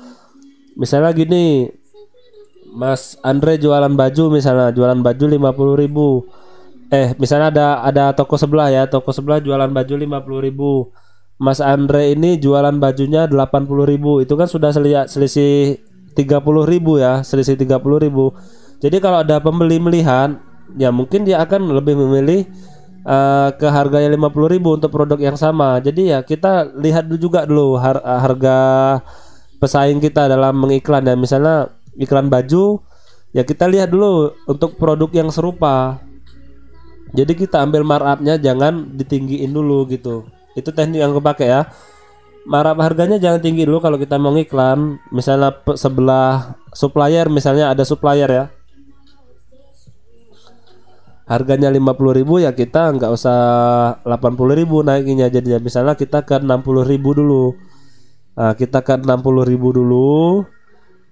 Misalnya gini, Mas Andre jualan baju, misalnya jualan baju 50.000. Misalnya ada toko sebelah ya, toko sebelah jualan baju 50.000. Mas Andre ini jualan bajunya 80.000. Itu kan sudah selisih 30.000 ya, selisih 30.000. Jadi kalau ada pembeli melihat, ya mungkin dia akan lebih memilih ke harganya 50.000 untuk produk yang sama. Jadi ya kita lihat juga dulu harga pesaing kita dalam mengiklan ya. Misalnya iklan baju ya, kita lihat dulu untuk produk yang serupa. Jadi kita ambil markupnya jangan ditinggiin dulu gitu. Itu teknik yang aku pakai ya. Markup harganya jangan tinggi dulu kalau kita mau ngiklan. Misalnya sebelah supplier, misalnya ada supplier ya, harganya 50.000 ya, kita nggak usah 80.000 naikinnya. Jadi ya misalnya kita ke 60.000 dulu. Nah kita ke 60.000 dulu.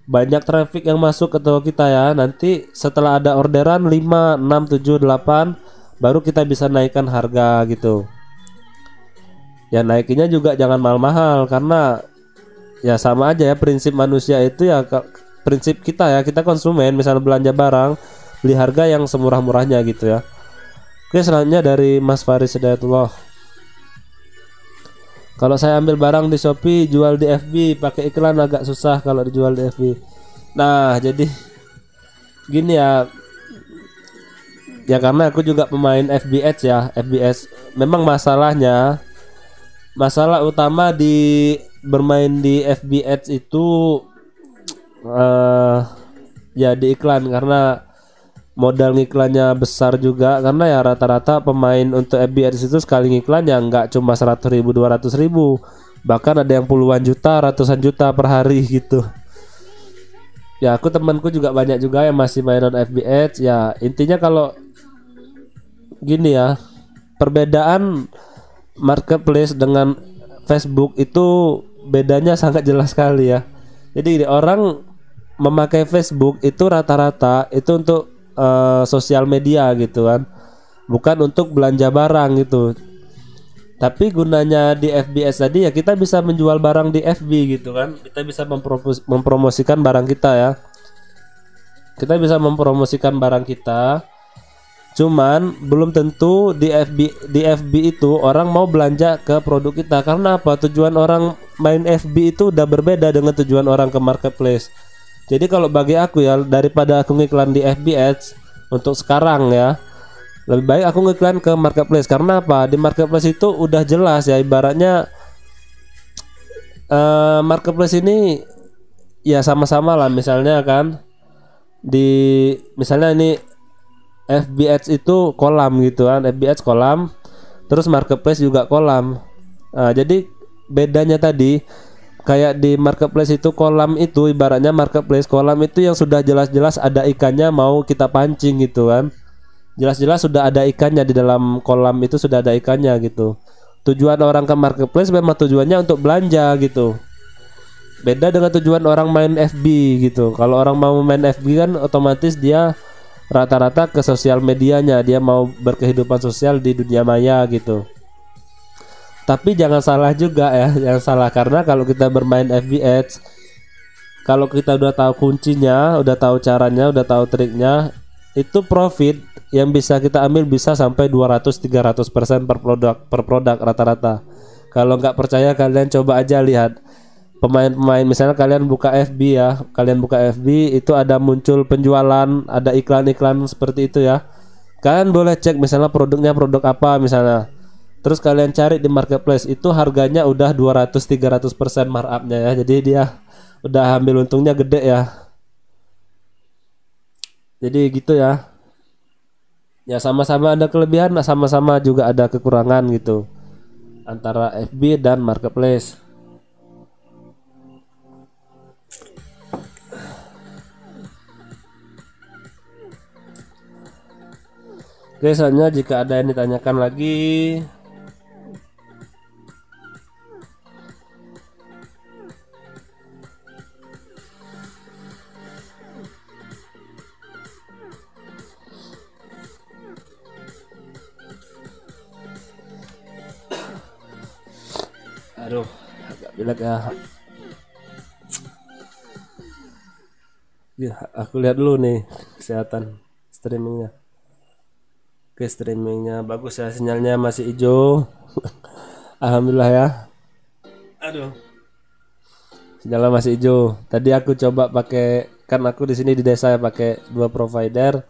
Banyak traffic yang masuk ke toko kita ya. Nanti setelah ada orderan 5, 6, 7, 8 baru kita bisa naikkan harga gitu. Ya naikinnya juga jangan mahal-mahal, karena ya sama aja ya, prinsip manusia itu ya, prinsip kita ya, kita konsumen misalnya belanja barang, beli harga yang semurah-murahnya gitu ya. Oke, selanjutnya dari Mas Faris Hidayatullah. Kalau saya ambil barang di Shopee jual di FB pakai iklan agak susah kalau dijual di FB. Nah jadi gini ya, karena aku juga pemain FB Ads ya. FB Ads memang masalah utama di bermain di FB Ads itu ya di iklan, karena modal ngiklannya besar juga. Karena ya rata-rata pemain untuk FB Ads itu sekali ngiklan ya nggak cuma 100.000 200.000, bahkan ada yang puluhan juta, ratusan juta per hari gitu. Ya aku temanku juga banyak juga yang masih mainan FB Ads ya. Intinya kalau gini ya, perbedaan marketplace dengan Facebook itu bedanya sangat jelas sekali ya. Jadi orang memakai Facebook itu rata-rata itu untuk sosial media gitu kan, bukan untuk belanja barang gitu. Tapi gunanya di FBS tadi ya, kita bisa menjual barang di FB gitu kan, kita bisa mempromosikan barang kita ya, kita bisa mempromosikan barang kita. Cuman belum tentu di FB itu orang mau belanja ke produk kita. Karena apa? Tujuan orang main FB itu udah berbeda dengan tujuan orang ke marketplace. Jadi kalau bagi aku ya, daripada aku ngiklan di FB Ads, untuk sekarang ya. Lebih baik aku ngiklan ke marketplace. Karena apa? Di marketplace itu udah jelas ya, ibaratnya marketplace ini ya sama-sama lah, misalnya kan di misalnya ini FB Ads itu kolam gitu kan, FB Ads kolam, terus marketplace juga kolam. Nah, jadi bedanya tadi kayak di marketplace itu kolam itu ibaratnya marketplace, kolam itu yang sudah jelas-jelas ada ikannya mau kita pancing gitu kan. Jelas-jelas sudah ada ikannya di dalam kolam itu, sudah ada ikannya gitu. Tujuan orang ke marketplace memang tujuannya untuk belanja gitu. Beda dengan tujuan orang main FB gitu. Kalau orang mau main FB kan otomatis dia rata-rata ke sosial medianya, dia mau berkehidupan sosial di dunia maya gitu. Tapi jangan salah juga ya, jangan salah, karena kalau kita bermain FB Ads, kalau kita udah tahu kuncinya, udah tahu caranya, udah tahu triknya, itu profit yang bisa kita ambil bisa sampai 200-300% per produk rata-rata. Kalau nggak percaya kalian coba aja lihat pemain-pemain, misalnya kalian buka FB ya, kalian buka FB itu ada muncul penjualan, ada iklan-iklan seperti itu ya. Kalian boleh cek misalnya produknya produk apa misalnya. Terus kalian cari di marketplace itu harganya udah 200-300% markupnya ya. Jadi dia udah ambil untungnya gede ya. Jadi gitu ya. Ya sama-sama ada kelebihan, sama-sama juga ada kekurangan gitu antara FB dan marketplace. Oke, selanjutnya jika ada yang ditanyakan lagi, aduh agak bilang ya. Ya, aku lihat dulu nih kesehatan streamingnya. Oke, streamingnya bagus ya, sinyalnya masih hijau. Alhamdulillah ya. Aduh, sinyalnya masih hijau. Tadi aku coba pakai, kan aku di sini di desa ya, pakai dua provider,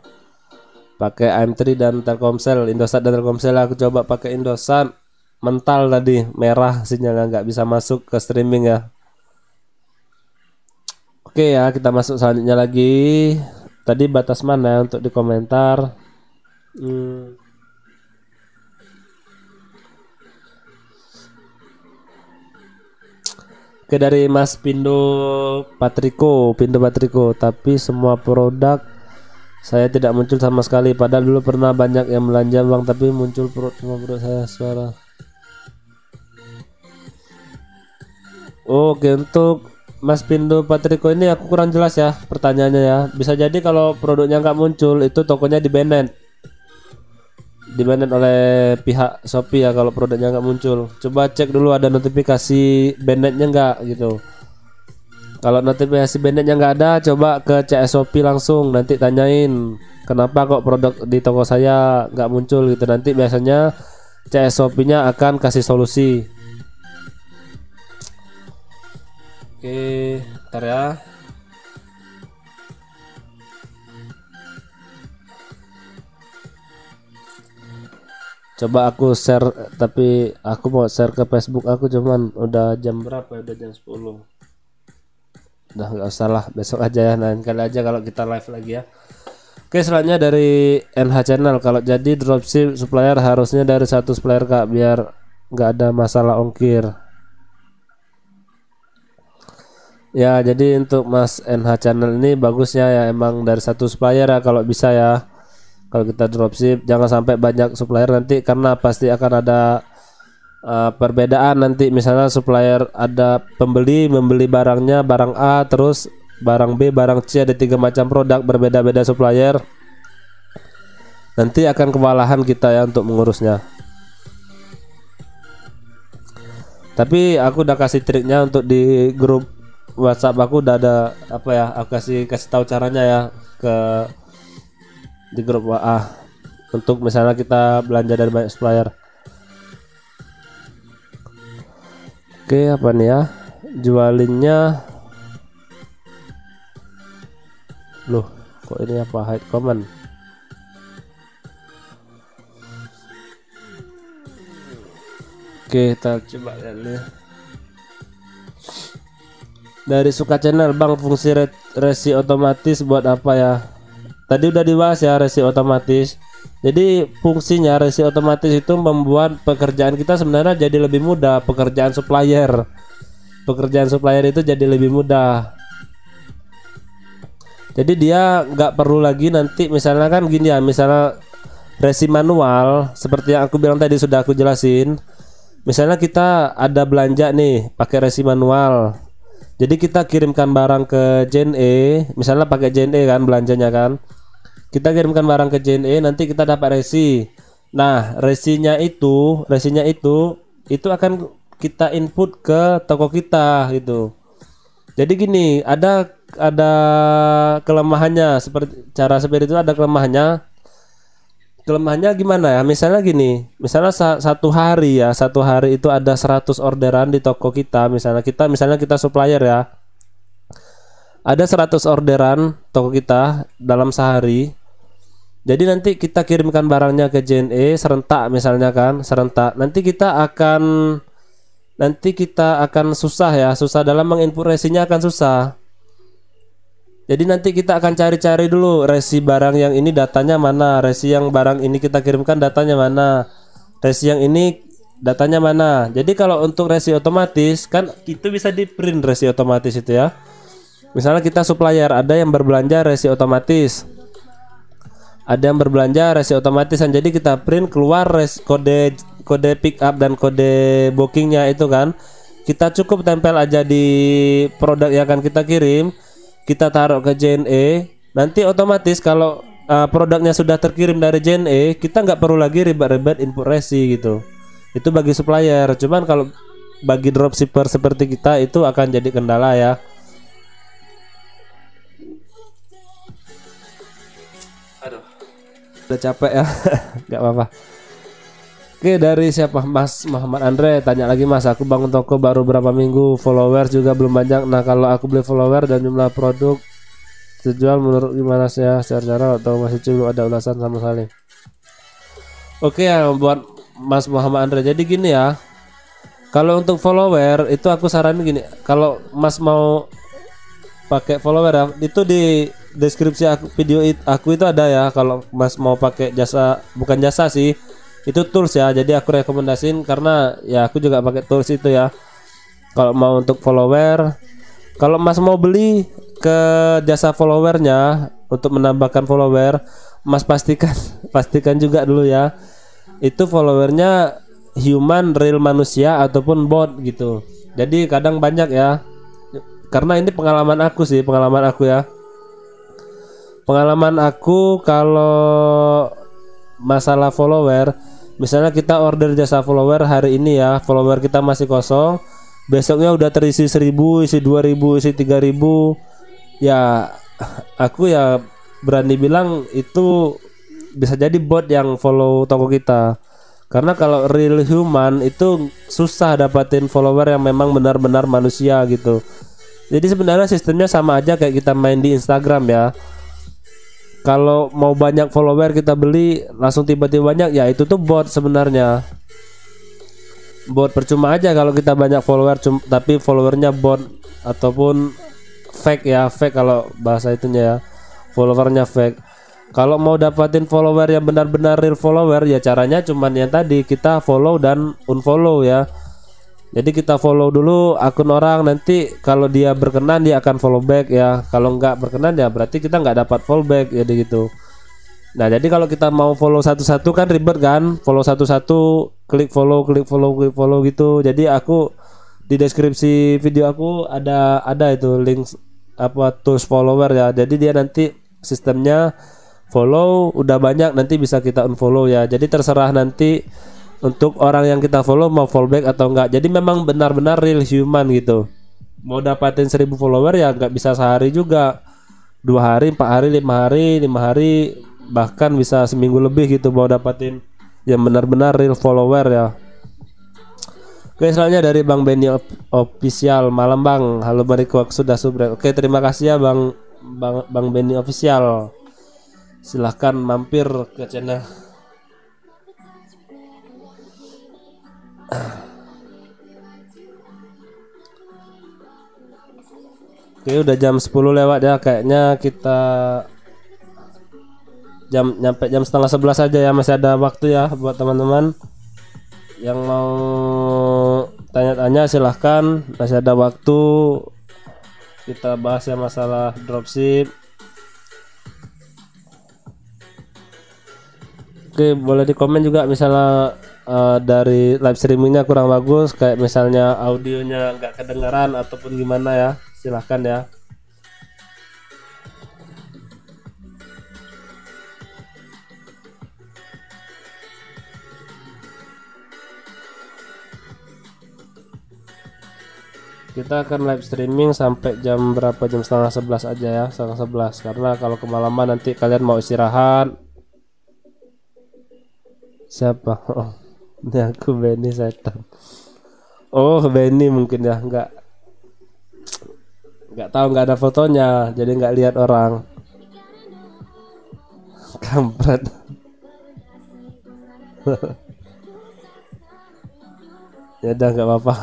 pakai AM3 dan Telkomsel, Indosat dan Telkomsel. Aku coba pakai Indosat, mental tadi merah sinyalnya, nggak bisa masuk ke streaming ya. Oke ya, kita masuk selanjutnya lagi. Tadi batas mana ya untuk di komentar? Oke, dari Mas Pindo Patriko, tapi semua produk saya tidak muncul sama sekali. Padahal dulu pernah banyak yang belanja bang, tapi muncul semua produk saya suara. Oke, untuk Mas Pindo Patriko ini aku kurang jelas ya pertanyaannya ya. Bisa jadi kalau produknya nggak muncul itu tokonya di-banned oleh pihak Shopee ya kalau produknya nggak muncul. Coba cek dulu ada notifikasi bannednya nggak gitu. Kalau notifikasi bannednya nggak ada, coba ke CS Shopee langsung, nanti tanyain kenapa kok produk di toko saya nggak muncul gitu. Nanti biasanya CS Shopee-nya akan kasih solusi. Oke, ntar ya. Coba aku share, tapi aku mau share ke Facebook aku, cuman udah jam berapa ya? Udah jam 10. Udah nggak usah lah, besok aja ya, lain kali aja kalau kita live lagi ya. Oke, selanjutnya dari NH Channel. Kalau jadi dropship supplier harusnya dari satu supplier kak, biar nggak ada masalah ongkir. Ya, jadi untuk Mas NH Channel ini bagusnya ya emang dari satu supplier ya kalau bisa ya. Kalau kita dropship jangan sampai banyak supplier nanti, karena pasti akan ada perbedaan nanti. Misalnya supplier ada pembeli membeli barangnya barang A, terus barang B, barang C, ada 3 macam produk berbeda-beda supplier. Nanti akan kewalahan kita ya untuk mengurusnya. Tapi aku udah kasih triknya untuk di grup WhatsApp aku, udah ada apa ya, aku kasih tahu caranya ya ke di grup WA untuk misalnya kita belanja dari banyak supplier. Oke, apa nih ya, jualinnya loh kok ini apa, hide comment. Oke, kita coba lihat nih. Dari Suka Channel, Bang, fungsi resi otomatis buat apa ya? Tadi udah dibahas ya resi otomatis. Jadi fungsinya resi otomatis itu membuat pekerjaan kita sebenarnya jadi lebih mudah. Pekerjaan supplier itu jadi lebih mudah. Jadi dia nggak perlu lagi nanti misalnya kan gini ya, misalnya resi manual seperti yang aku bilang tadi sudah aku jelasin. Misalnya kita ada belanja nih pakai resi manual. Jadi kita kirimkan barang ke JNE, misalnya pakai JNE kan belanjanya kan. Kita kirimkan barang ke JNE, nanti kita dapat resi. Nah, resinya itu akan kita input ke toko kita gitu. Jadi gini, ada kelemahannya seperti itu ada kelemahannya. Kelemahannya gimana ya? Misalnya gini, misalnya satu hari itu ada 100 orderan di toko kita. Misalnya kita supplier ya. Ada 100 orderan toko kita dalam sehari. Jadi nanti kita kirimkan barangnya ke JNE serentak misalnya kan, serentak. Nanti kita akan susah dalam menginput resinya akan susah. Jadi nanti kita akan cari-cari dulu resi barang yang ini datanya mana, resi yang barang ini kita kirimkan datanya mana, resi yang ini datanya mana. Jadi kalau untuk resi otomatis kan itu bisa di print resi otomatis itu ya. Misalnya kita supplier, ada yang berbelanja resi otomatis, ada yang berbelanja resi otomatisan. Jadi kita print keluar kode pick up dan kode bookingnya itu kan. Kita cukup tempel aja di produk yang akan kita kirim. Kita taruh ke JNE, nanti otomatis kalau produknya sudah terkirim dari JNE, kita nggak perlu lagi ribet-ribet input resi gitu. Itu bagi supplier. Cuman kalau bagi dropshipper seperti kita itu akan jadi kendala ya. Aduh, udah capek ya. Nggak apa-apa. Oke, dari siapa? Mas Muhammad Andre tanya lagi, Mas, aku bangun toko baru berapa minggu, followers juga belum banyak. Nah, kalau aku beli follower dan jumlah produk terjual menurut gimana sih ya, secara atau masih belum ada ulasan sama sekali? Oke ya, buat Mas Muhammad Andre, jadi gini ya, kalau untuk follower itu aku saranin gini, kalau Mas mau pakai follower ya, itu di deskripsi video aku itu ada ya. Kalau Mas mau pakai jasa, bukan jasa sih, itu tools ya, jadi aku rekomendasiin karena ya aku juga pakai tools itu ya. Kalau mau untuk follower, kalau Mas mau beli ke jasa followernya untuk menambahkan follower, Mas pastikan juga dulu ya, itu followernya human, real manusia ataupun bot gitu. Jadi kadang banyak ya, karena ini pengalaman aku ya. Pengalaman aku kalau masalah follower, misalnya kita order jasa follower hari ini ya, follower kita masih kosong, besoknya udah terisi 1000, isi 2000, isi 3000, ya aku ya berani bilang itu bisa jadi bot yang follow toko kita. Karena kalau real human itu susah dapatin follower yang memang benar-benar manusia gitu. Jadi sebenarnya sistemnya sama aja kayak kita main di Instagram ya. Kalau mau banyak follower kita beli langsung tiba-tiba banyak, ya itu tuh bot sebenarnya. Bot percuma aja kalau kita banyak follower tapi followernya bot ataupun fake ya, fake kalau bahasa itunya ya. Followernya fake. Kalau mau dapatin follower yang benar-benar real follower ya caranya cuman yang tadi, kita follow dan unfollow ya. Jadi kita follow dulu akun orang, nanti kalau dia berkenan dia akan follow back ya. Kalau nggak berkenan ya berarti kita nggak dapat follow back, jadi gitu. Nah jadi kalau kita mau follow satu-satu kan ribet kan, follow satu-satu, klik follow gitu. Jadi aku di deskripsi video aku ada itu link apa tools follower ya. Jadi dia nanti sistemnya follow udah banyak nanti bisa kita unfollow ya. Jadi terserah nanti untuk orang yang kita follow mau follow back atau enggak. Jadi memang benar-benar real human gitu. Mau dapatin 1000 follower ya nggak bisa sehari juga, 2 hari, 4 hari, 5 hari, bahkan bisa seminggu lebih gitu mau dapatin yang benar-benar real follower ya. Oke, selanjutnya dari Bang Benny Official. Malam Bang, halo bariku, aku sudah subrek. Oke, terima kasih ya Bang Benny Official. Silahkan mampir ke channel. Oke, udah jam 10 lewat ya. Kayaknya kita nyampe jam setengah 11 aja ya. Masih ada waktu ya buat teman-teman yang mau tanya-tanya, silahkan. Masih ada waktu. Kita bahas ya masalah dropship. Oke, boleh di komen juga misalnya dari live streamingnya kurang bagus, kayak misalnya audionya nggak kedengaran ataupun gimana ya, silahkan ya. Kita akan live streaming sampai jam berapa? Jam setengah 11 aja ya, setengah 11. Karena kalau kemalaman nanti kalian mau istirahat. Siapa? Oh, ini aku Benny setan. Oh, Benny mungkin ya, nggak tahu, nggak ada fotonya, jadi nggak lihat orang. Kampret. Ya udah, nggak apa-apa.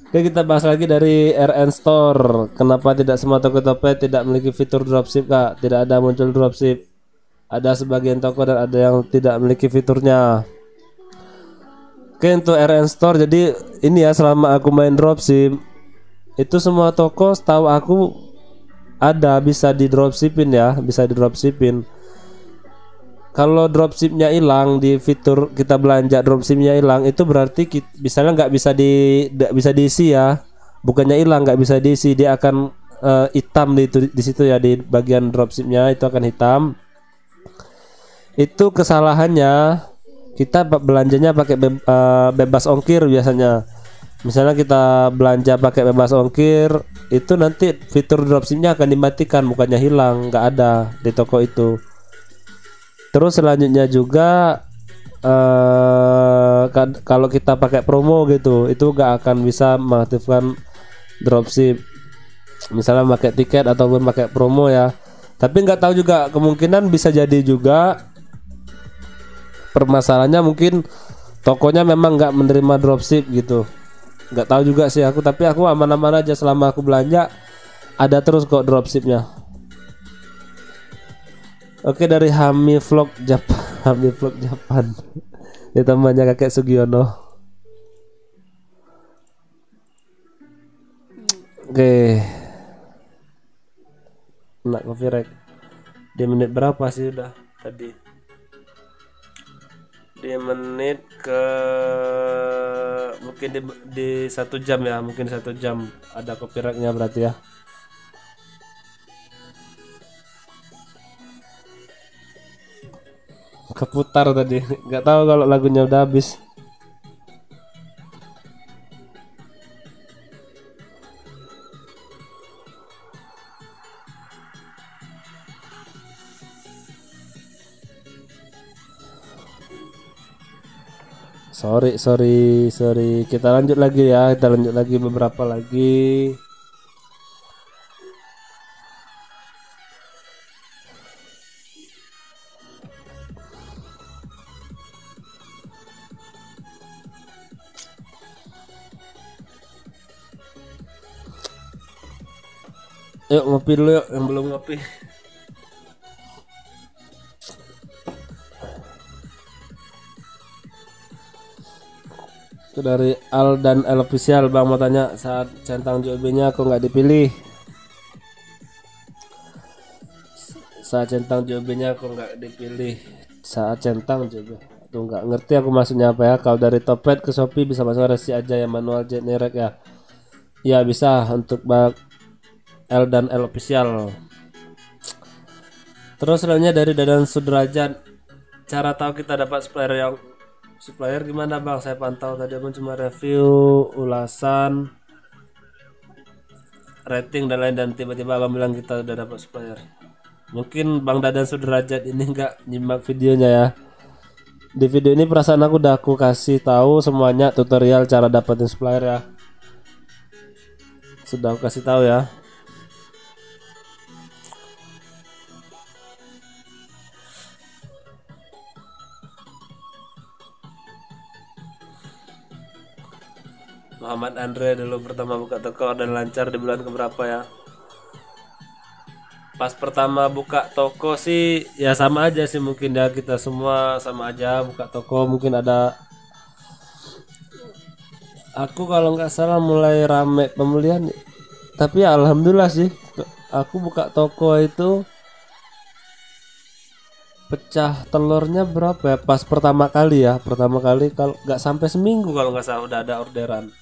Oke, kita bahas lagi dari RN Store. Kenapa tidak semua Tokopedia tidak memiliki fitur dropship, Kak? Tidak ada muncul dropship. Ada sebagian toko dan ada yang tidak memiliki fiturnya. Oke, untuk RN Store, jadi ini ya, selama aku main dropship, itu semua toko setahu aku ada bisa di dropshipin ya, bisa di dropshipin. Kalau dropshipnya hilang di fitur kita belanja, dropshipnya hilang, itu berarti misalnya nggak bisa diisi ya, bukannya hilang, nggak bisa diisi, dia akan hitam di situ ya, di bagian dropshipnya itu akan hitam. Itu kesalahannya kita belanjanya pakai bebas ongkir biasanya. Misalnya kita belanja pakai bebas ongkir, itu nanti fitur dropshipnya akan dimatikan, bukannya hilang, nggak ada di toko itu. Terus selanjutnya juga kalau kita pakai promo gitu, itu gak akan bisa mengaktifkan dropship. Misalnya pakai tiket ataupun pakai promo ya. Tapi nggak tahu juga, kemungkinan bisa jadi juga permasalahannya mungkin tokonya memang nggak menerima dropship gitu. Nggak tahu juga sih aku, tapi aku aman-aman aja selama aku belanja, ada terus kok dropshipnya. Oke, dari Hami Vlog Japan. Hami Vlog Japan. Ya, temannya kakek Sugiono. Oke. Nak copyright. Di menit berapa sih udah tadi? Di menit ke mungkin di 1 jam ya, mungkin 1 jam ada copyrightnya berarti ya. Keputar tadi, nggak tahu kalau lagunya udah habis. Sorry, kita lanjut lagi ya, kita lanjut lagi beberapa lagi. Yuk ngopi dulu yuk, yang belum ngopi. Itu dari Al dan L official. Bang mau tanya, saat centang JOB-nya kok nggak dipilih? Saat centang JOB-nya kok nggak dipilih? Saat centang JOB. Tuh nggak ngerti aku maksudnya apa ya. Kalau dari Topet ke Shopee bisa masuk resi aja ya, manual generate ya. Ya bisa untuk bak L dan L official. Terus selanjutnya dari Dadan Sudrajat. Cara tahu kita dapat supplier gimana bang? Saya pantau tadi pun cuma review, ulasan, rating dan lain, dan tiba-tiba abang bilang kita udah dapat supplier. Mungkin Bang Dadan Sudrajat ini nggak nyimak videonya ya. Di video ini perasaan aku udah aku kasih tahu semuanya, tutorial cara dapetin supplier ya. Sudah aku kasih tahu ya. Muhammad Andre dulu pertama buka toko dan lancar di bulan keberapa ya? Pas pertama buka toko sih ya sama aja sih, mungkin ya kita semua sama aja buka toko. Mungkin ada, aku kalau nggak salah mulai rame pembelian, tapi ya alhamdulillah sih aku buka toko itu pecah telurnya berapa ya pas pertama kali ya, pertama kali kalau nggak sampai seminggu kalau nggak salah udah ada orderan,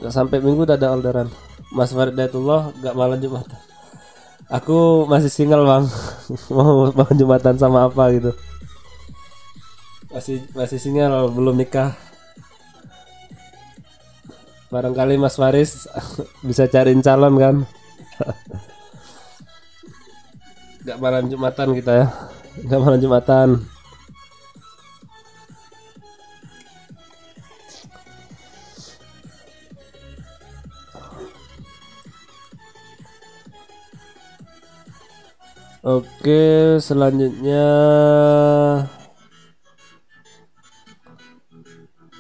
nggak sampai minggu udah ada orderan. Mas Farid Daitullah nggak malam Jumatan, aku masih single bang. Mau Jumatan sama apa gitu, masih single belum nikah. Barangkali Mas Faris bisa cariin calon kan. Gak malam Jumatan kita ya, gak malam Jumatan. Oke, selanjutnya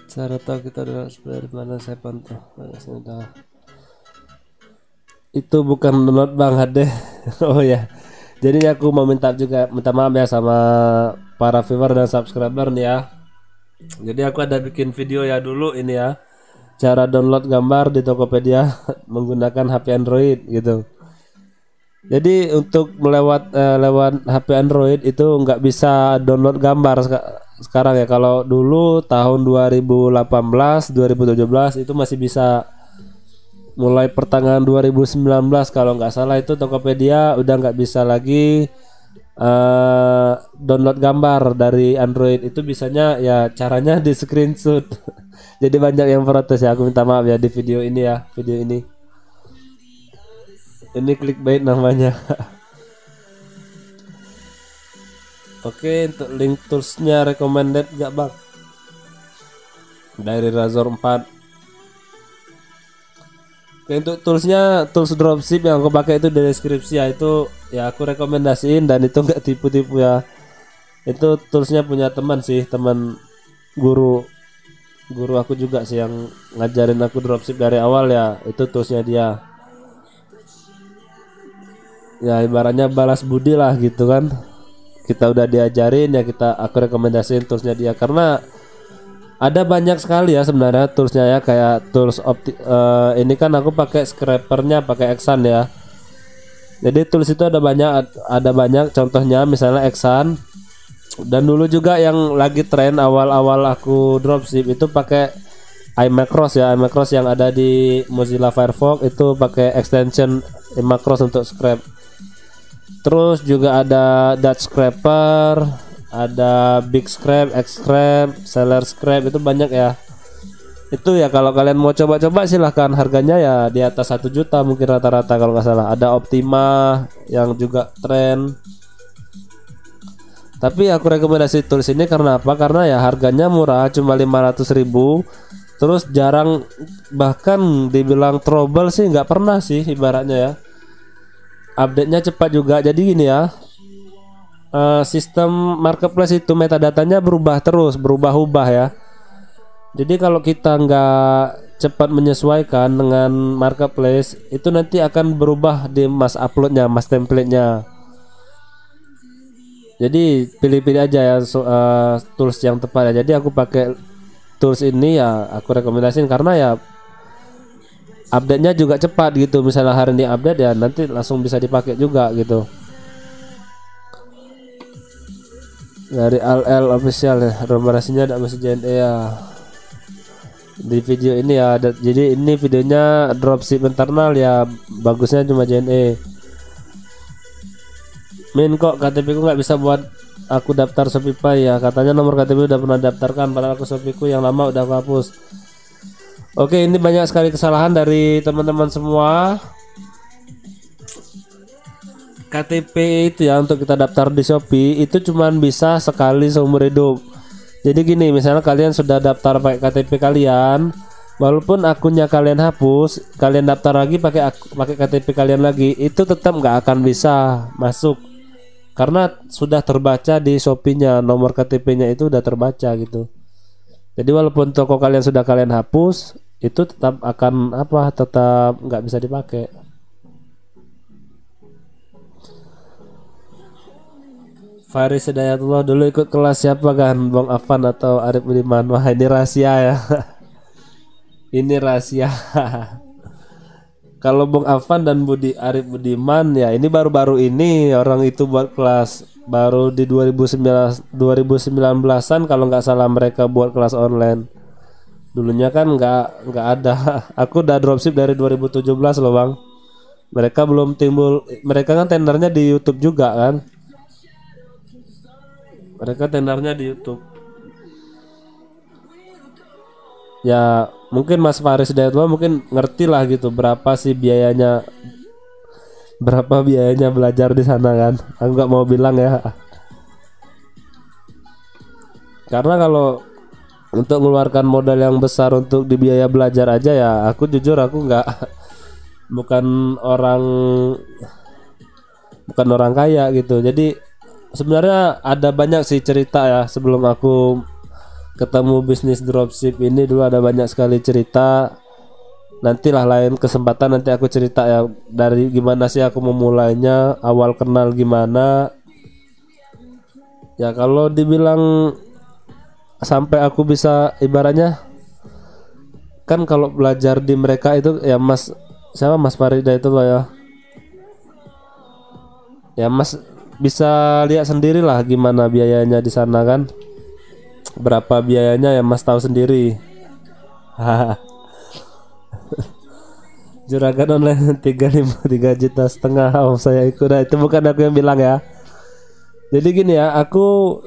cara tahu kita adalah dari mana saya pantau. Sudah. Itu bukan download Bang Hade. Oh ya. Jadi aku mau minta maaf ya sama para viewer dan subscriber nih ya. Jadi aku ada bikin video ya dulu ini ya, cara download gambar di Tokopedia menggunakan HP Android gitu. Jadi untuk lewat HP Android itu nggak bisa download gambar sekarang ya. Kalau dulu tahun 2018, 2017 itu masih bisa. Mulai pertengahan 2019 kalau nggak salah itu Tokopedia udah nggak bisa lagi download gambar dari Android. Itu bisanya ya caranya di screenshot. Jadi banyak yang protes ya, aku minta maaf ya di video ini ya, video ini. Ini clickbait namanya. Oke, untuk link toolsnya recommended gak bang? Dari Razor 4. Oke, untuk toolsnya, tools dropship yang aku pakai itu di deskripsi ya, itu ya aku rekomendasiin dan itu nggak tipu-tipu ya. Itu toolsnya punya teman sih, teman guru aku juga sih yang ngajarin aku dropship dari awal ya, itu toolsnya dia. Ya ibaratnya balas budi lah gitu kan, kita udah diajarin ya, aku rekomendasiin toolsnya dia karena ada banyak sekali ya sebenarnya toolsnya ya, kayak tools ini kan aku pakai scrapernya pakai Xan ya. Jadi tools itu ada banyak contohnya misalnya Xan, dan dulu juga yang lagi tren awal-awal aku dropship itu pakai iMacros ya, iMacros yang ada di Mozilla Firefox itu pakai extension iMacros untuk scrap. Terus juga ada Dutch Scraper, ada Big Scrap, X Scrap, Seller Scrap, itu banyak ya. Itu ya kalau kalian mau coba-coba silahkan, harganya ya di atas 1 juta mungkin rata-rata kalau nggak salah. Ada Optima yang juga tren. Tapi aku rekomendasi tools ini karena apa? Karena ya harganya murah, cuma 500.000. Terus jarang, bahkan dibilang trouble sih nggak pernah sih ibaratnya ya. Update-nya cepat juga. Jadi gini ya, sistem marketplace itu metadatanya berubah-ubah ya. Jadi kalau kita nggak cepat menyesuaikan dengan marketplace itu nanti akan berubah di mas uploadnya, mas template-nya. Jadi pilih-pilih aja ya tools yang tepat ya. Jadi aku pakai tools ini ya, aku rekomendasiin karena ya update-nya juga cepat gitu. Misalnya hari ini update ya nanti langsung bisa dipakai juga gitu. Dari LL official ya, remunerasinya ada masih JNE ya. Di video ini ya ada, jadi ini videonya dropship internal ya, bagusnya cuma JNE. Min kok KTP ku nggak bisa buat aku daftar Shopify ya, katanya nomor KTP udah pernah daftarkan padahal aku Shopee yang lama udah aku hapus. Oke, ini banyak sekali kesalahan dari teman-teman semua. KTP itu ya untuk kita daftar di Shopee itu cuman bisa sekali seumur hidup. Jadi gini, misalnya kalian sudah daftar pakai KTP kalian, walaupun akunnya kalian hapus, kalian daftar lagi pakai KTP kalian lagi, itu tetap nggak akan bisa masuk karena sudah terbaca di Shopee-nya, nomor KTP-nya itu udah terbaca gitu. Jadi walaupun toko kalian sudah kalian hapus, itu tetap akan apa? Tetap nggak bisa dipakai. Faris Hidayatullah dulu ikut kelas siapa kan? Bang Afan atau Arif Budiman? Wah ini rahasia ya. Ini rahasia. Kalau Bang Afan dan Arif Budiman ya ini baru-baru ini orang itu buat kelas baru di 2019-an kalau nggak salah mereka buat kelas online. Dulunya kan nggak ada. Aku udah dropship dari 2017 loh bang. Mereka belum timbul. Mereka kan tendernya di YouTube juga kan. Mereka tendernya di YouTube. Ya mungkin Mas Faris Dayatullah mungkin ngerti lah gitu berapa sih biayanya, berapa biayanya belajar di sana kan. Aku nggak mau bilang ya. Karena kalau untuk mengeluarkan modal yang besar untuk di biaya belajar aja ya, aku jujur aku nggak bukan orang kaya gitu. Jadi sebenarnya ada banyak sih cerita ya sebelum aku ketemu bisnis dropship ini. Dulu ada banyak sekali cerita. Nantilah lain kesempatan nanti aku cerita ya dari gimana sih aku memulainya, awal kenal gimana. Ya kalau dibilang sampai aku bisa ibaratnya kan kalau belajar di mereka itu ya Mas siapa Mas Farida itu loh ya. Ya Mas bisa lihat sendirilah gimana biayanya di sana kan. Berapa biayanya ya Mas tahu sendiri. Juragan online 3,5 juta setengah. Oh, saya ikut. Nah, itu bukan aku yang bilang ya. Jadi gini ya, aku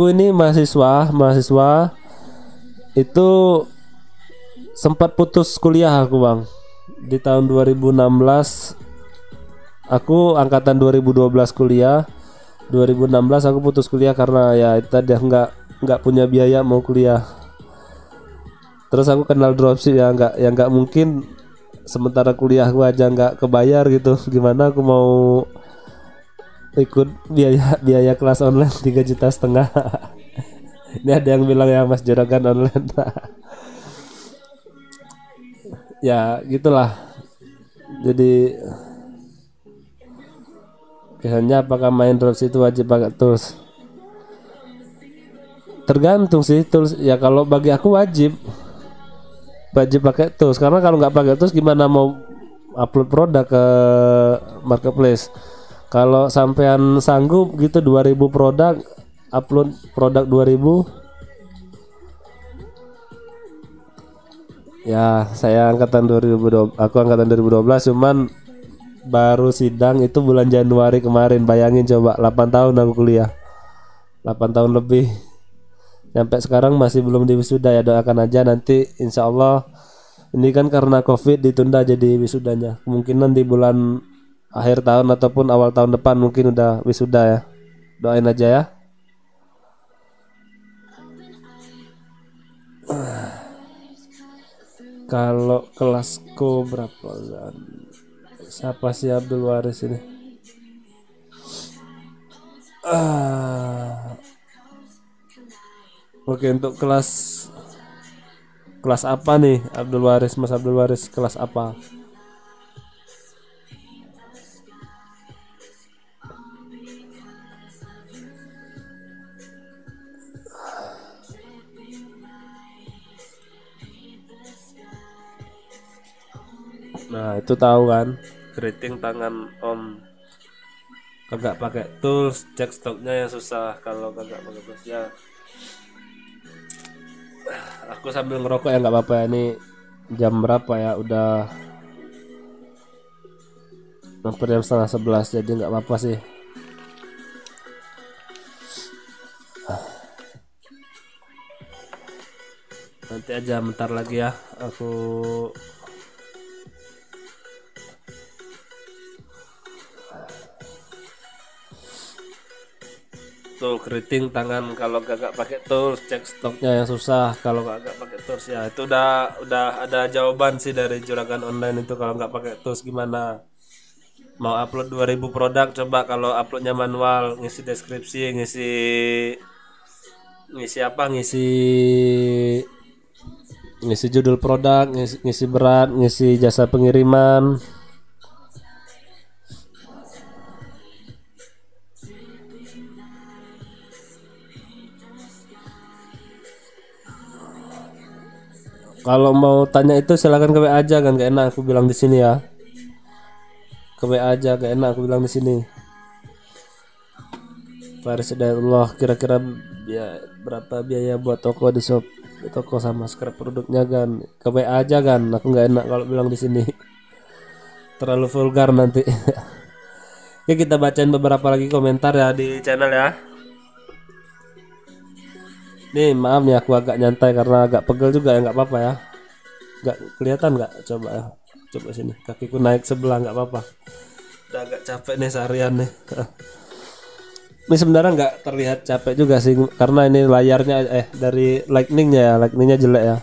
ini mahasiswa itu sempat putus kuliah aku bang di tahun 2016. Aku angkatan 2012 kuliah. 2016 aku putus kuliah karena ya itu tadi nggak punya biaya mau kuliah. Terus aku kenal dropship ya nggak mungkin sementara kuliah aku aja nggak kebayar gitu. Gimana aku mau ikut biaya kelas online 3,5 juta. Ini ada yang bilang ya Mas juragan online. Ya gitulah. Jadi biasanya apakah main dropship itu wajib pakai tools? Tergantung sih tools ya. Kalau bagi aku wajib pakai tools karena kalau nggak pakai tools gimana mau upload produk ke marketplace. Kalau sampean sanggup gitu 2000 produk, upload produk 2000. Ya saya angkatan 2012, aku angkatan 2012 cuman baru sidang itu bulan Januari kemarin. Bayangin coba 8 tahun aku kuliah, 8 tahun lebih, sampai sekarang masih belum di wisuda ya. Doakan aja nanti insya Allah. Ini kan karena COVID ditunda jadi wisudanya. Kemungkinan di bulan akhir tahun ataupun awal tahun depan mungkin udah wisuda ya. Doain aja ya. Kalau kelasku berapa kan? Siapa sih Abdul Waris ini? Oke, untuk kelas apa nih Abdul Waris, Mas Abdul Waris kelas apa? Nah itu tahu kan, keriting tangan om. Kagak pakai tools, cek stoknya yang susah. Kalau kagak pakai tools ya. Aku sambil ngerokok ya nggak apa-apa ya. Ini jam berapa ya? Udah hampir jam setengah 11 jadi nggak apa-apa sih. Nanti aja bentar lagi ya. Aku tuh keriting tangan kalau gak pakai tools, cek stoknya yang susah. Kalau gak pakai tools ya itu udah ada jawaban sih dari juragan online itu. Kalau nggak pakai tools gimana mau upload 2000 produk? Coba kalau uploadnya manual, ngisi deskripsi, ngisi ngisi apa, ngisi judul produk, ngisi berat, ngisi jasa pengiriman. Kalau mau tanya itu silakan ke WA aja, kan gak enak aku bilang di sini ya. Ke WA aja, gak enak aku bilang di sini. Faris Hidayatullah, kira-kira berapa biaya buat toko di shop, toko sama scrap produknya, kan? Ke WA aja, kan? Aku nggak enak kalau bilang di sini. Terlalu vulgar nanti. Oke, kita bacain beberapa lagi komentar ya di channel ya. Nih, maaf nih aku agak nyantai karena agak pegel juga ya, nggak apa-apa ya. Nggak kelihatan nggak? Coba ya. Coba sini, kakiku naik sebelah, nggak apa-apa. Udah agak capek nih seharian nih. Ini sebenarnya nggak terlihat capek juga sih, karena ini layarnya dari lightningnya jelek ya.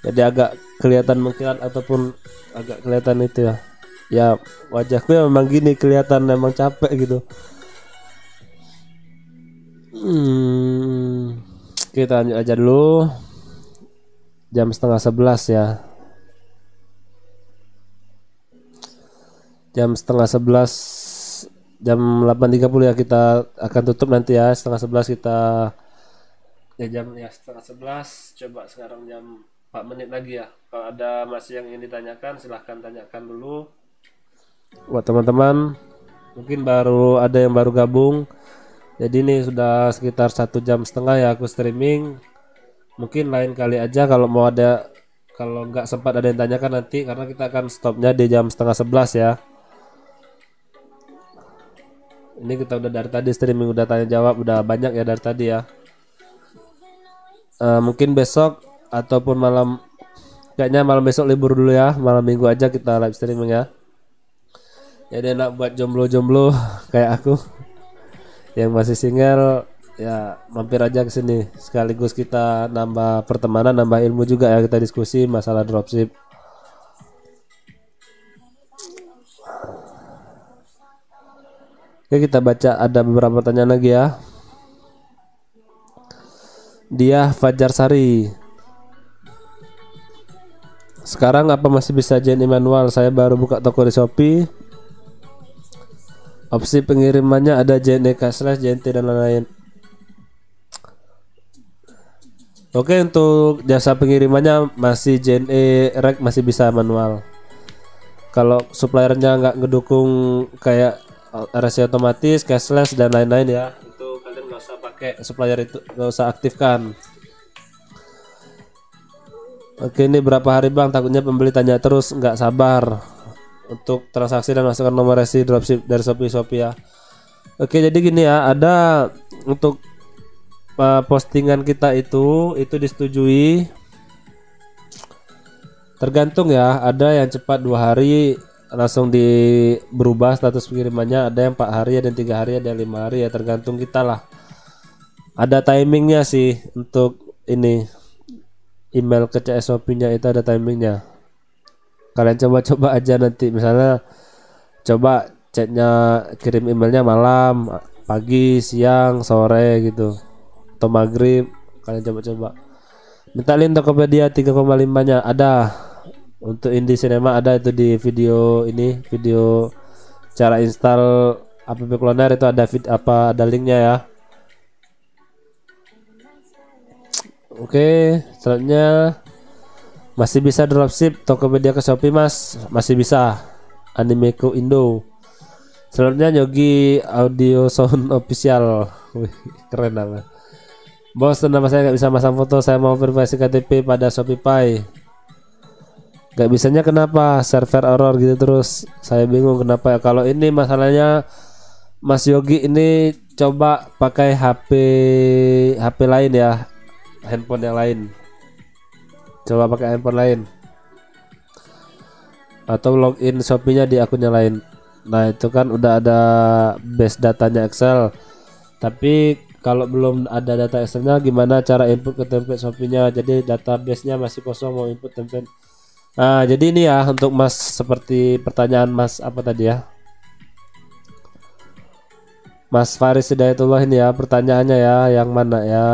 Jadi agak kelihatan mengkilat ataupun agak kelihatan itu ya. Ya wajahku ya memang gini, kelihatan memang capek gitu. Kita lanjut aja dulu. Jam setengah 11 ya. Jam setengah 11, jam 8.30 ya kita akan tutup nanti ya. Setengah 11 kita setengah 11. Coba sekarang jam 4 menit lagi ya. Kalau ada masih yang ingin ditanyakan silahkan tanyakan dulu. Buat teman-teman mungkin ada yang baru gabung. Jadi ini sudah sekitar 1,5 jam ya aku streaming. Mungkin lain kali aja kalau nggak sempat ada yang tanyakan nanti, karena kita akan stopnya di jam setengah 11 ya. Ini kita udah dari tadi streaming, udah tanya jawab, udah banyak ya dari tadi ya. Mungkin besok ataupun kayaknya malam besok libur dulu ya. Malam minggu aja kita live streaming ya. Jadi enak buat jomblo-jomblo kayak aku yang masih single ya, mampir aja ke sini, sekaligus kita nambah pertemanan, nambah ilmu juga ya, kita diskusi masalah dropship. Oke, kita baca ada beberapa pertanyaan lagi ya. Dia Fajar Sari, sekarang apa masih bisa JNE manual? Saya baru buka toko di Shopee. Opsi pengirimannya ada JNE cashless, JNT dan lain-lain. Oke, untuk jasa pengirimannya masih JNE rek, masih bisa manual. Kalau suppliernya nggak ngedukung kayak RSC otomatis, cashless dan lain-lain ya, itu kalian nggak usah pakai supplier, itu nggak usah aktifkan. Oke, ini berapa hari bang? Takutnya pembeli tanya terus, nggak sabar untuk transaksi dan masukkan nomor resi dropship dari Shopee ya. Oke, jadi gini ya, ada untuk postingan kita itu disetujui, tergantung ya. Ada yang cepat 2 hari langsung berubah status pengirimannya, ada yang 4 hari, ada yang 3 hari, ada yang 5 hari ya, tergantung kita lah. Ada timingnya sih untuk ini, email ke CS Shopee-nya itu ada timingnya. Kalian coba aja nanti, misalnya coba chatnya, kirim emailnya malam, pagi, siang, sore gitu, atau maghrib. Kalian coba minta link Tokopedia 3,5-nya ada. Untuk Indie Cinema ada itu di video cara install app cloner, itu ada linknya ya. Oke, selanjutnya masih bisa dropship Tokopedia ke Shopee mas, masih bisa. Animeko Indo. Selanjutnya Yogi Audio Sound Official. Wih, keren banget. Bos, nama saya nggak bisa masang foto, saya mau verifikasi KTP pada Shopify. Gak bisanya kenapa? Server error gitu terus. Saya bingung kenapa ya. Kalau ini masalahnya Mas Yogi ini, coba pakai HP lain ya, handphone yang lain. Coba pakai handphone lain atau login Shopee-nya di akunnya lain. Nah, itu kan udah ada base datanya Excel. Tapi kalau belum ada data Excelnya, gimana cara input ke template Shopee-nya? Jadi database-nya masih kosong, mau input template. Nah, jadi ini ya untuk Mas, seperti pertanyaan Mas apa tadi ya? Mas Faris Hidayatullah ini ya, pertanyaannya ya, yang mana ya?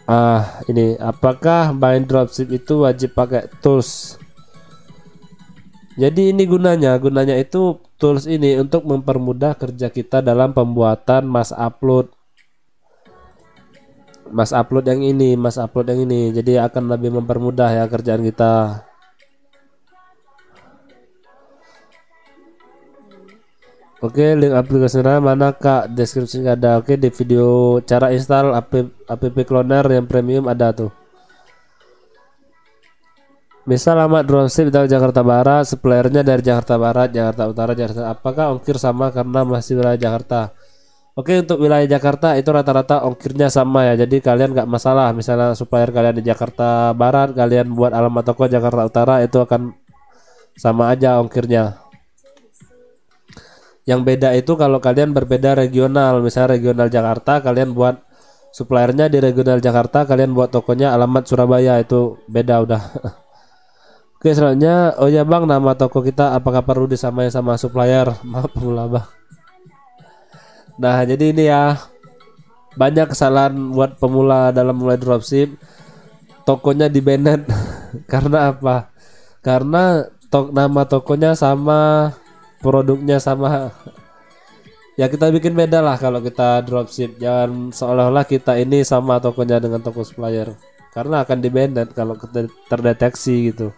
Eh, ini apakah main dropship itu wajib pakai tools? Jadi ini gunanya itu tools ini untuk mempermudah kerja kita dalam pembuatan mas upload yang ini. Jadi akan lebih mempermudah ya kerjaan kita. Oke, link aplikasinya mana Kak? Deskripsi nggak ada. Oke, di video cara install app cloner yang premium ada tuh. Misal alamat dropship dari Jakarta Barat, suppliernya dari Jakarta Barat, Jakarta Utara, Jakarta. Apakah ongkir sama karena masih wilayah Jakarta? Oke, untuk wilayah Jakarta itu rata-rata ongkirnya sama ya. Jadi kalian nggak masalah. Misalnya supplier kalian di Jakarta Barat, kalian buat alamat toko Jakarta Utara itu akan sama aja ongkirnya. Yang beda itu kalau kalian berbeda regional, misalnya regional Jakarta, kalian buat suppliernya di regional Jakarta, kalian buat tokonya alamat Surabaya, itu beda udah. Oke, selanjutnya, oh ya Bang, nama toko kita apakah perlu disamain sama supplier? Maaf pemula Bang. Nah, jadi ini ya, banyak kesalahan buat pemula dalam mulai dropship. Tokonya di banned karena apa? Karena nama tokonya sama, produknya sama. Ya kita bikin beda lah kalau kita dropship. Jangan seolah-olah kita ini sama tokonya dengan toko supplier, karena akan di banned kalau terdeteksi gitu.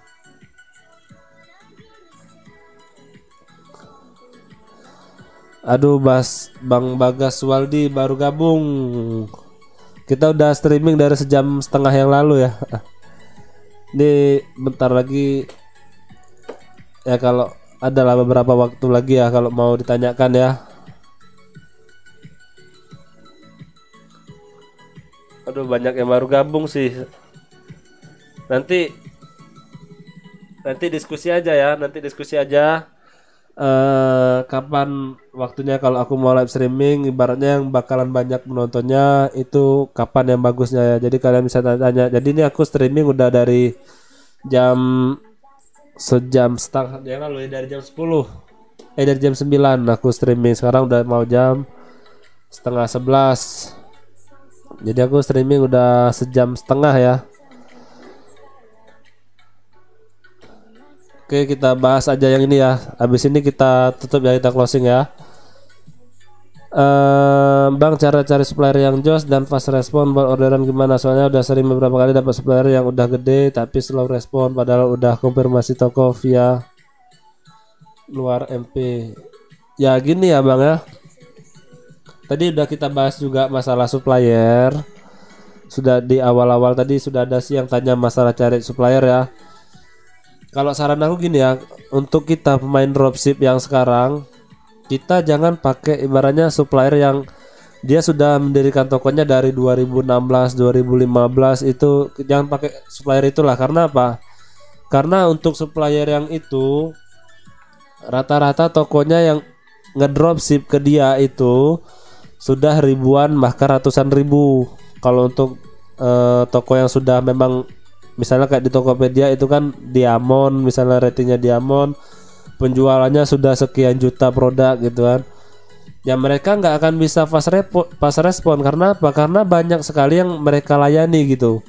Aduh, Bang Bagas Waldi baru gabung. Kita udah streaming dari sejam setengah yang lalu ya. Ini bentar lagi ya, kalau adalah beberapa waktu lagi ya kalau mau ditanyakan ya. Aduh, banyak yang baru gabung sih. Nanti diskusi aja ya, kapan waktunya kalau aku mau live streaming, ibaratnya yang bakalan banyak menontonnya itu kapan yang bagusnya ya. Jadi kalian bisa tanya. Jadi ini aku streaming udah dari sejam setengah yang lalu ya, dari jam 10 dari jam 9 aku streaming. Sekarang udah mau jam setengah 11. Jadi aku streaming udah sejam setengah ya. Oke, kita bahas aja yang ini ya. Habis ini kita tutup ya, kita closing ya. Bang, cara cari supplier yang jos dan fast respon buat orderan gimana? Soalnya udah sering beberapa kali dapat supplier yang udah gede tapi slow respon padahal udah konfirmasi toko via luar MP. Ya gini ya Bang ya. Tadi udah kita bahas juga masalah supplier. Sudah di awal-awal tadi sudah ada sih yang tanya masalah cari supplier ya. Kalau saran aku gini ya, untuk kita pemain dropship yang sekarang, kita jangan pakai ibaratnya supplier yang dia sudah mendirikan tokonya dari 2016, 2015, itu jangan pakai supplier itulah. Karena apa? Karena untuk supplier yang itu rata-rata tokonya yang ngedropship ke dia itu sudah ribuan bahkan ratusan ribu. Kalau untuk toko yang sudah memang, misalnya kayak di Tokopedia itu kan Diamond, misalnya ratingnya Diamond, penjualannya sudah sekian juta produk gitu kan. Ya mereka nggak akan bisa fast respon. Karena apa? Karena banyak sekali yang mereka layani gitu.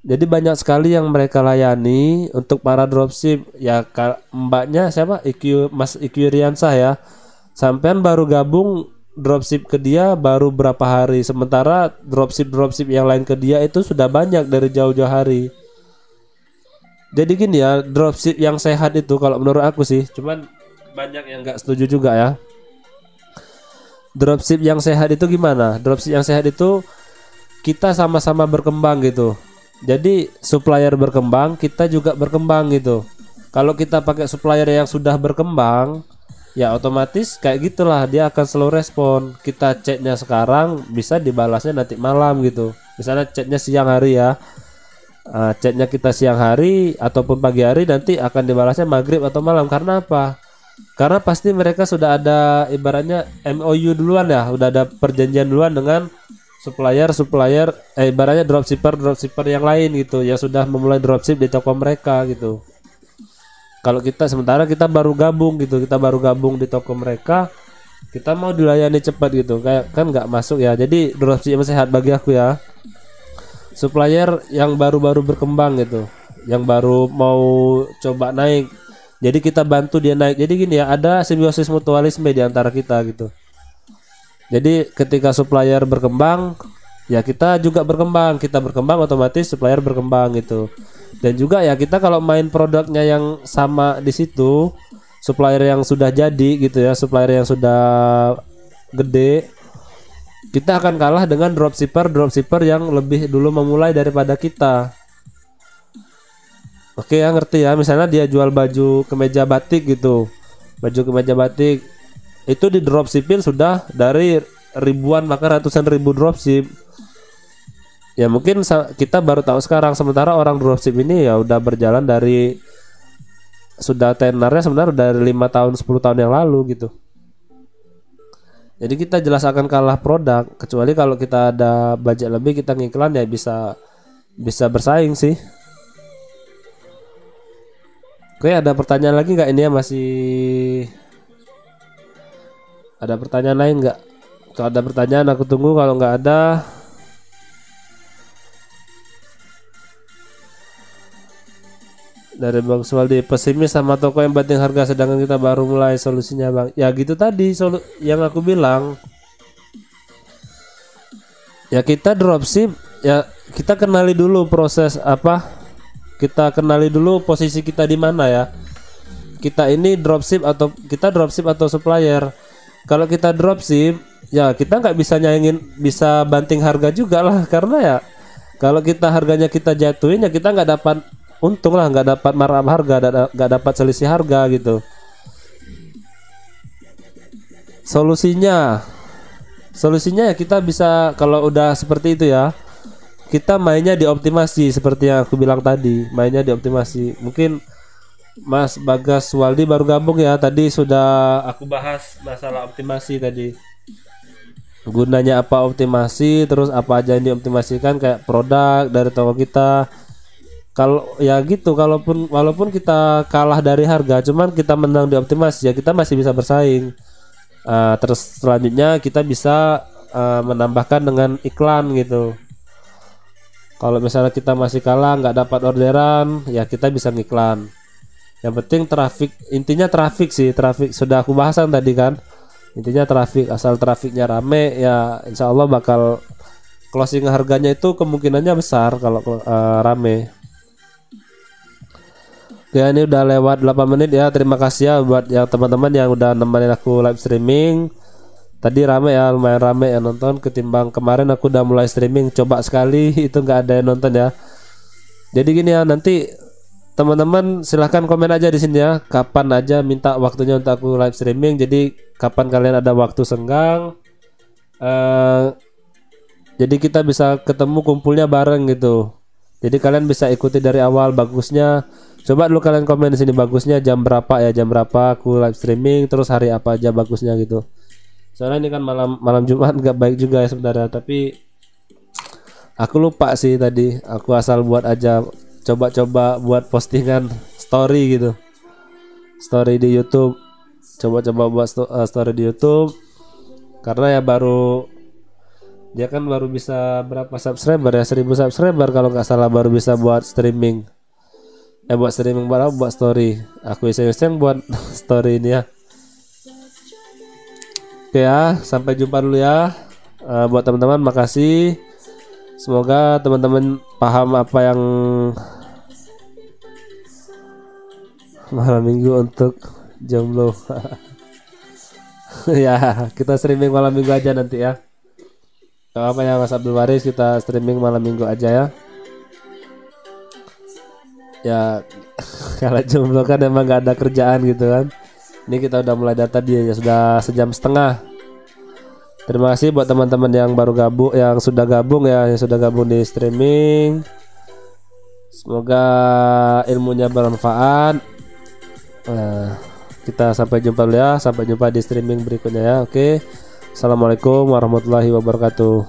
Jadi banyak sekali yang mereka layani untuk para dropship. Ya mbaknya siapa? Mas Iqyu Riansah ya. Sampean baru gabung dropship ke dia baru berapa hari, sementara dropship yang lain ke dia itu sudah banyak dari jauh-jauh hari. Jadi gini ya, dropship yang sehat itu kalau menurut aku sih, cuman banyak yang nggak setuju juga ya. Dropship yang sehat itu gimana? Dropship yang sehat itu kita sama-sama berkembang gitu. Jadi supplier berkembang, kita juga berkembang gitu. Kalau kita pakai supplier yang sudah berkembang, ya otomatis kayak gitulah, dia akan slow respon. Kita chatnya sekarang bisa dibalasnya nanti malam gitu. Misalnya chatnya siang hari ya, chatnya kita siang hari ataupun pagi hari, nanti akan dibalasnya maghrib atau malam. Karena apa? Karena pasti mereka sudah ada ibaratnya MOU duluan ya, udah ada perjanjian duluan dengan supplier ibaratnya dropshipper yang lain gitu, yang sudah memulai dropship di toko mereka gitu. Kalau kita sementara kita baru gabung gitu, kita baru gabung di toko mereka, kita mau dilayani cepat gitu, kayak kan nggak masuk ya. Jadi dropship yang sehat bagi aku ya, supplier yang baru-baru berkembang gitu, yang baru mau coba naik. Jadi kita bantu dia naik. Jadi gini ya, ada simbiosis mutualisme di antara kita gitu. Jadi ketika supplier berkembang, ya kita juga berkembang, kita berkembang otomatis supplier berkembang gitu. Dan juga ya kita kalau main produknya yang sama di situ, supplier yang sudah jadi gitu ya, supplier yang sudah gede, kita akan kalah dengan dropshipper yang lebih dulu memulai daripada kita. Oke ya, ngerti ya. Misalnya dia jual baju kemeja batik gitu, baju kemeja batik itu di dropshipping sudah dari ribuan bahkan ratusan ribu dropship. Ya mungkin kita baru tahu sekarang, sementara orang dropship ini ya udah berjalan dari, sudah tenarnya sebenarnya dari 5 tahun 10 tahun yang lalu gitu. Jadi kita jelas akan kalah produk, kecuali kalau kita ada budget lebih, kita ngiklan ya bisa bersaing sih. Oke, ada pertanyaan lagi nggak ini ya? Masih ada pertanyaan lain nggak? Kalau ada pertanyaan aku tunggu, kalau nggak ada dari Bang Suwaldi, pesimis sama toko yang banting harga sedangkan kita baru mulai, solusinya Bang. Ya gitu tadi yang aku bilang. Ya kita dropship, ya kita kenali dulu proses apa? Kita kenali dulu posisi kita di mana ya. Kita ini dropship atau supplier. Kalau kita dropship, ya kita nggak bisa nyaingin, bisa banting harga juga lah, karena ya kalau kita harganya kita jatuhin ya kita nggak dapat untung lah, nggak dapat markup harga, nggak dapat selisih harga gitu. Solusinya ya kita bisa, kalau udah seperti itu ya, kita mainnya dioptimasi seperti yang aku bilang tadi, mainnya dioptimasi. Mungkin Mas Bagas Waldi baru gabung ya, tadi sudah aku bahas masalah optimasi tadi. Gunanya apa optimasi, terus apa aja yang dioptimasikan, kayak produk dari toko kita. Kalau ya gitu, walaupun kita kalah dari harga, cuman kita menang di optimasi, ya kita masih bisa bersaing. Terus selanjutnya kita bisa menambahkan dengan iklan gitu. Kalau misalnya kita masih kalah, nggak dapat orderan, ya kita bisa ngiklan. Yang penting traffic, intinya traffic sih, traffic sudah aku bahasan tadi kan. Intinya traffic, asal trafiknya rame ya insya Allah bakal closing harganya itu kemungkinannya besar kalau rame. Ya ini udah lewat 8 menit ya. Terima kasih ya buat yang teman-teman yang udah nemenin aku live streaming. Tadi rame ya, lumayan rame yang nonton ketimbang kemarin aku udah mulai streaming coba sekali itu nggak ada yang nonton ya. Jadi gini ya, nanti teman-teman silahkan komen aja di sini ya, kapan aja minta waktunya untuk aku live streaming. Jadi kapan kalian ada waktu senggang, jadi kita bisa ketemu kumpulnya bareng gitu. Jadi kalian bisa ikuti dari awal. Bagusnya coba dulu kalian komen di sini, bagusnya jam berapa ya, jam berapa aku live streaming, terus hari apa aja bagusnya gitu. Soalnya ini kan malam Jumat, nggak baik juga ya sebenarnya, tapi aku lupa sih tadi. Aku asal buat aja, coba-coba buat postingan story gitu, story di YouTube. Coba-coba buat story di YouTube, karena ya dia kan baru bisa berapa subscriber ya, 1000 subscriber kalau nggak salah, baru bisa buat streaming. Buat streaming baru, buat story. Aku iseng-iseng buat story ini ya. Oke ya, sampai jumpa dulu ya. Buat teman-teman makasih. Semoga teman-teman paham apa yang malam minggu untuk jomblo. Ya, kita streaming malam minggu aja nanti ya. Gak apa ya Mas Abdul Waris, kita streaming malam minggu aja ya. Ya kalau jomblo kan emang gak ada kerjaan gitu kan. Ini kita udah mulai data dia ya, sudah sejam setengah. Terima kasih buat teman-teman yang baru gabung, yang sudah gabung ya, yang sudah gabung di streaming. Semoga ilmunya bermanfaat. Kita sampai jumpa dulu ya, sampai jumpa di streaming berikutnya ya. Oke. Assalamualaikum warahmatullahi wabarakatuh.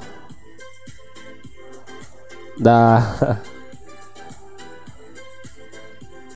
Dah.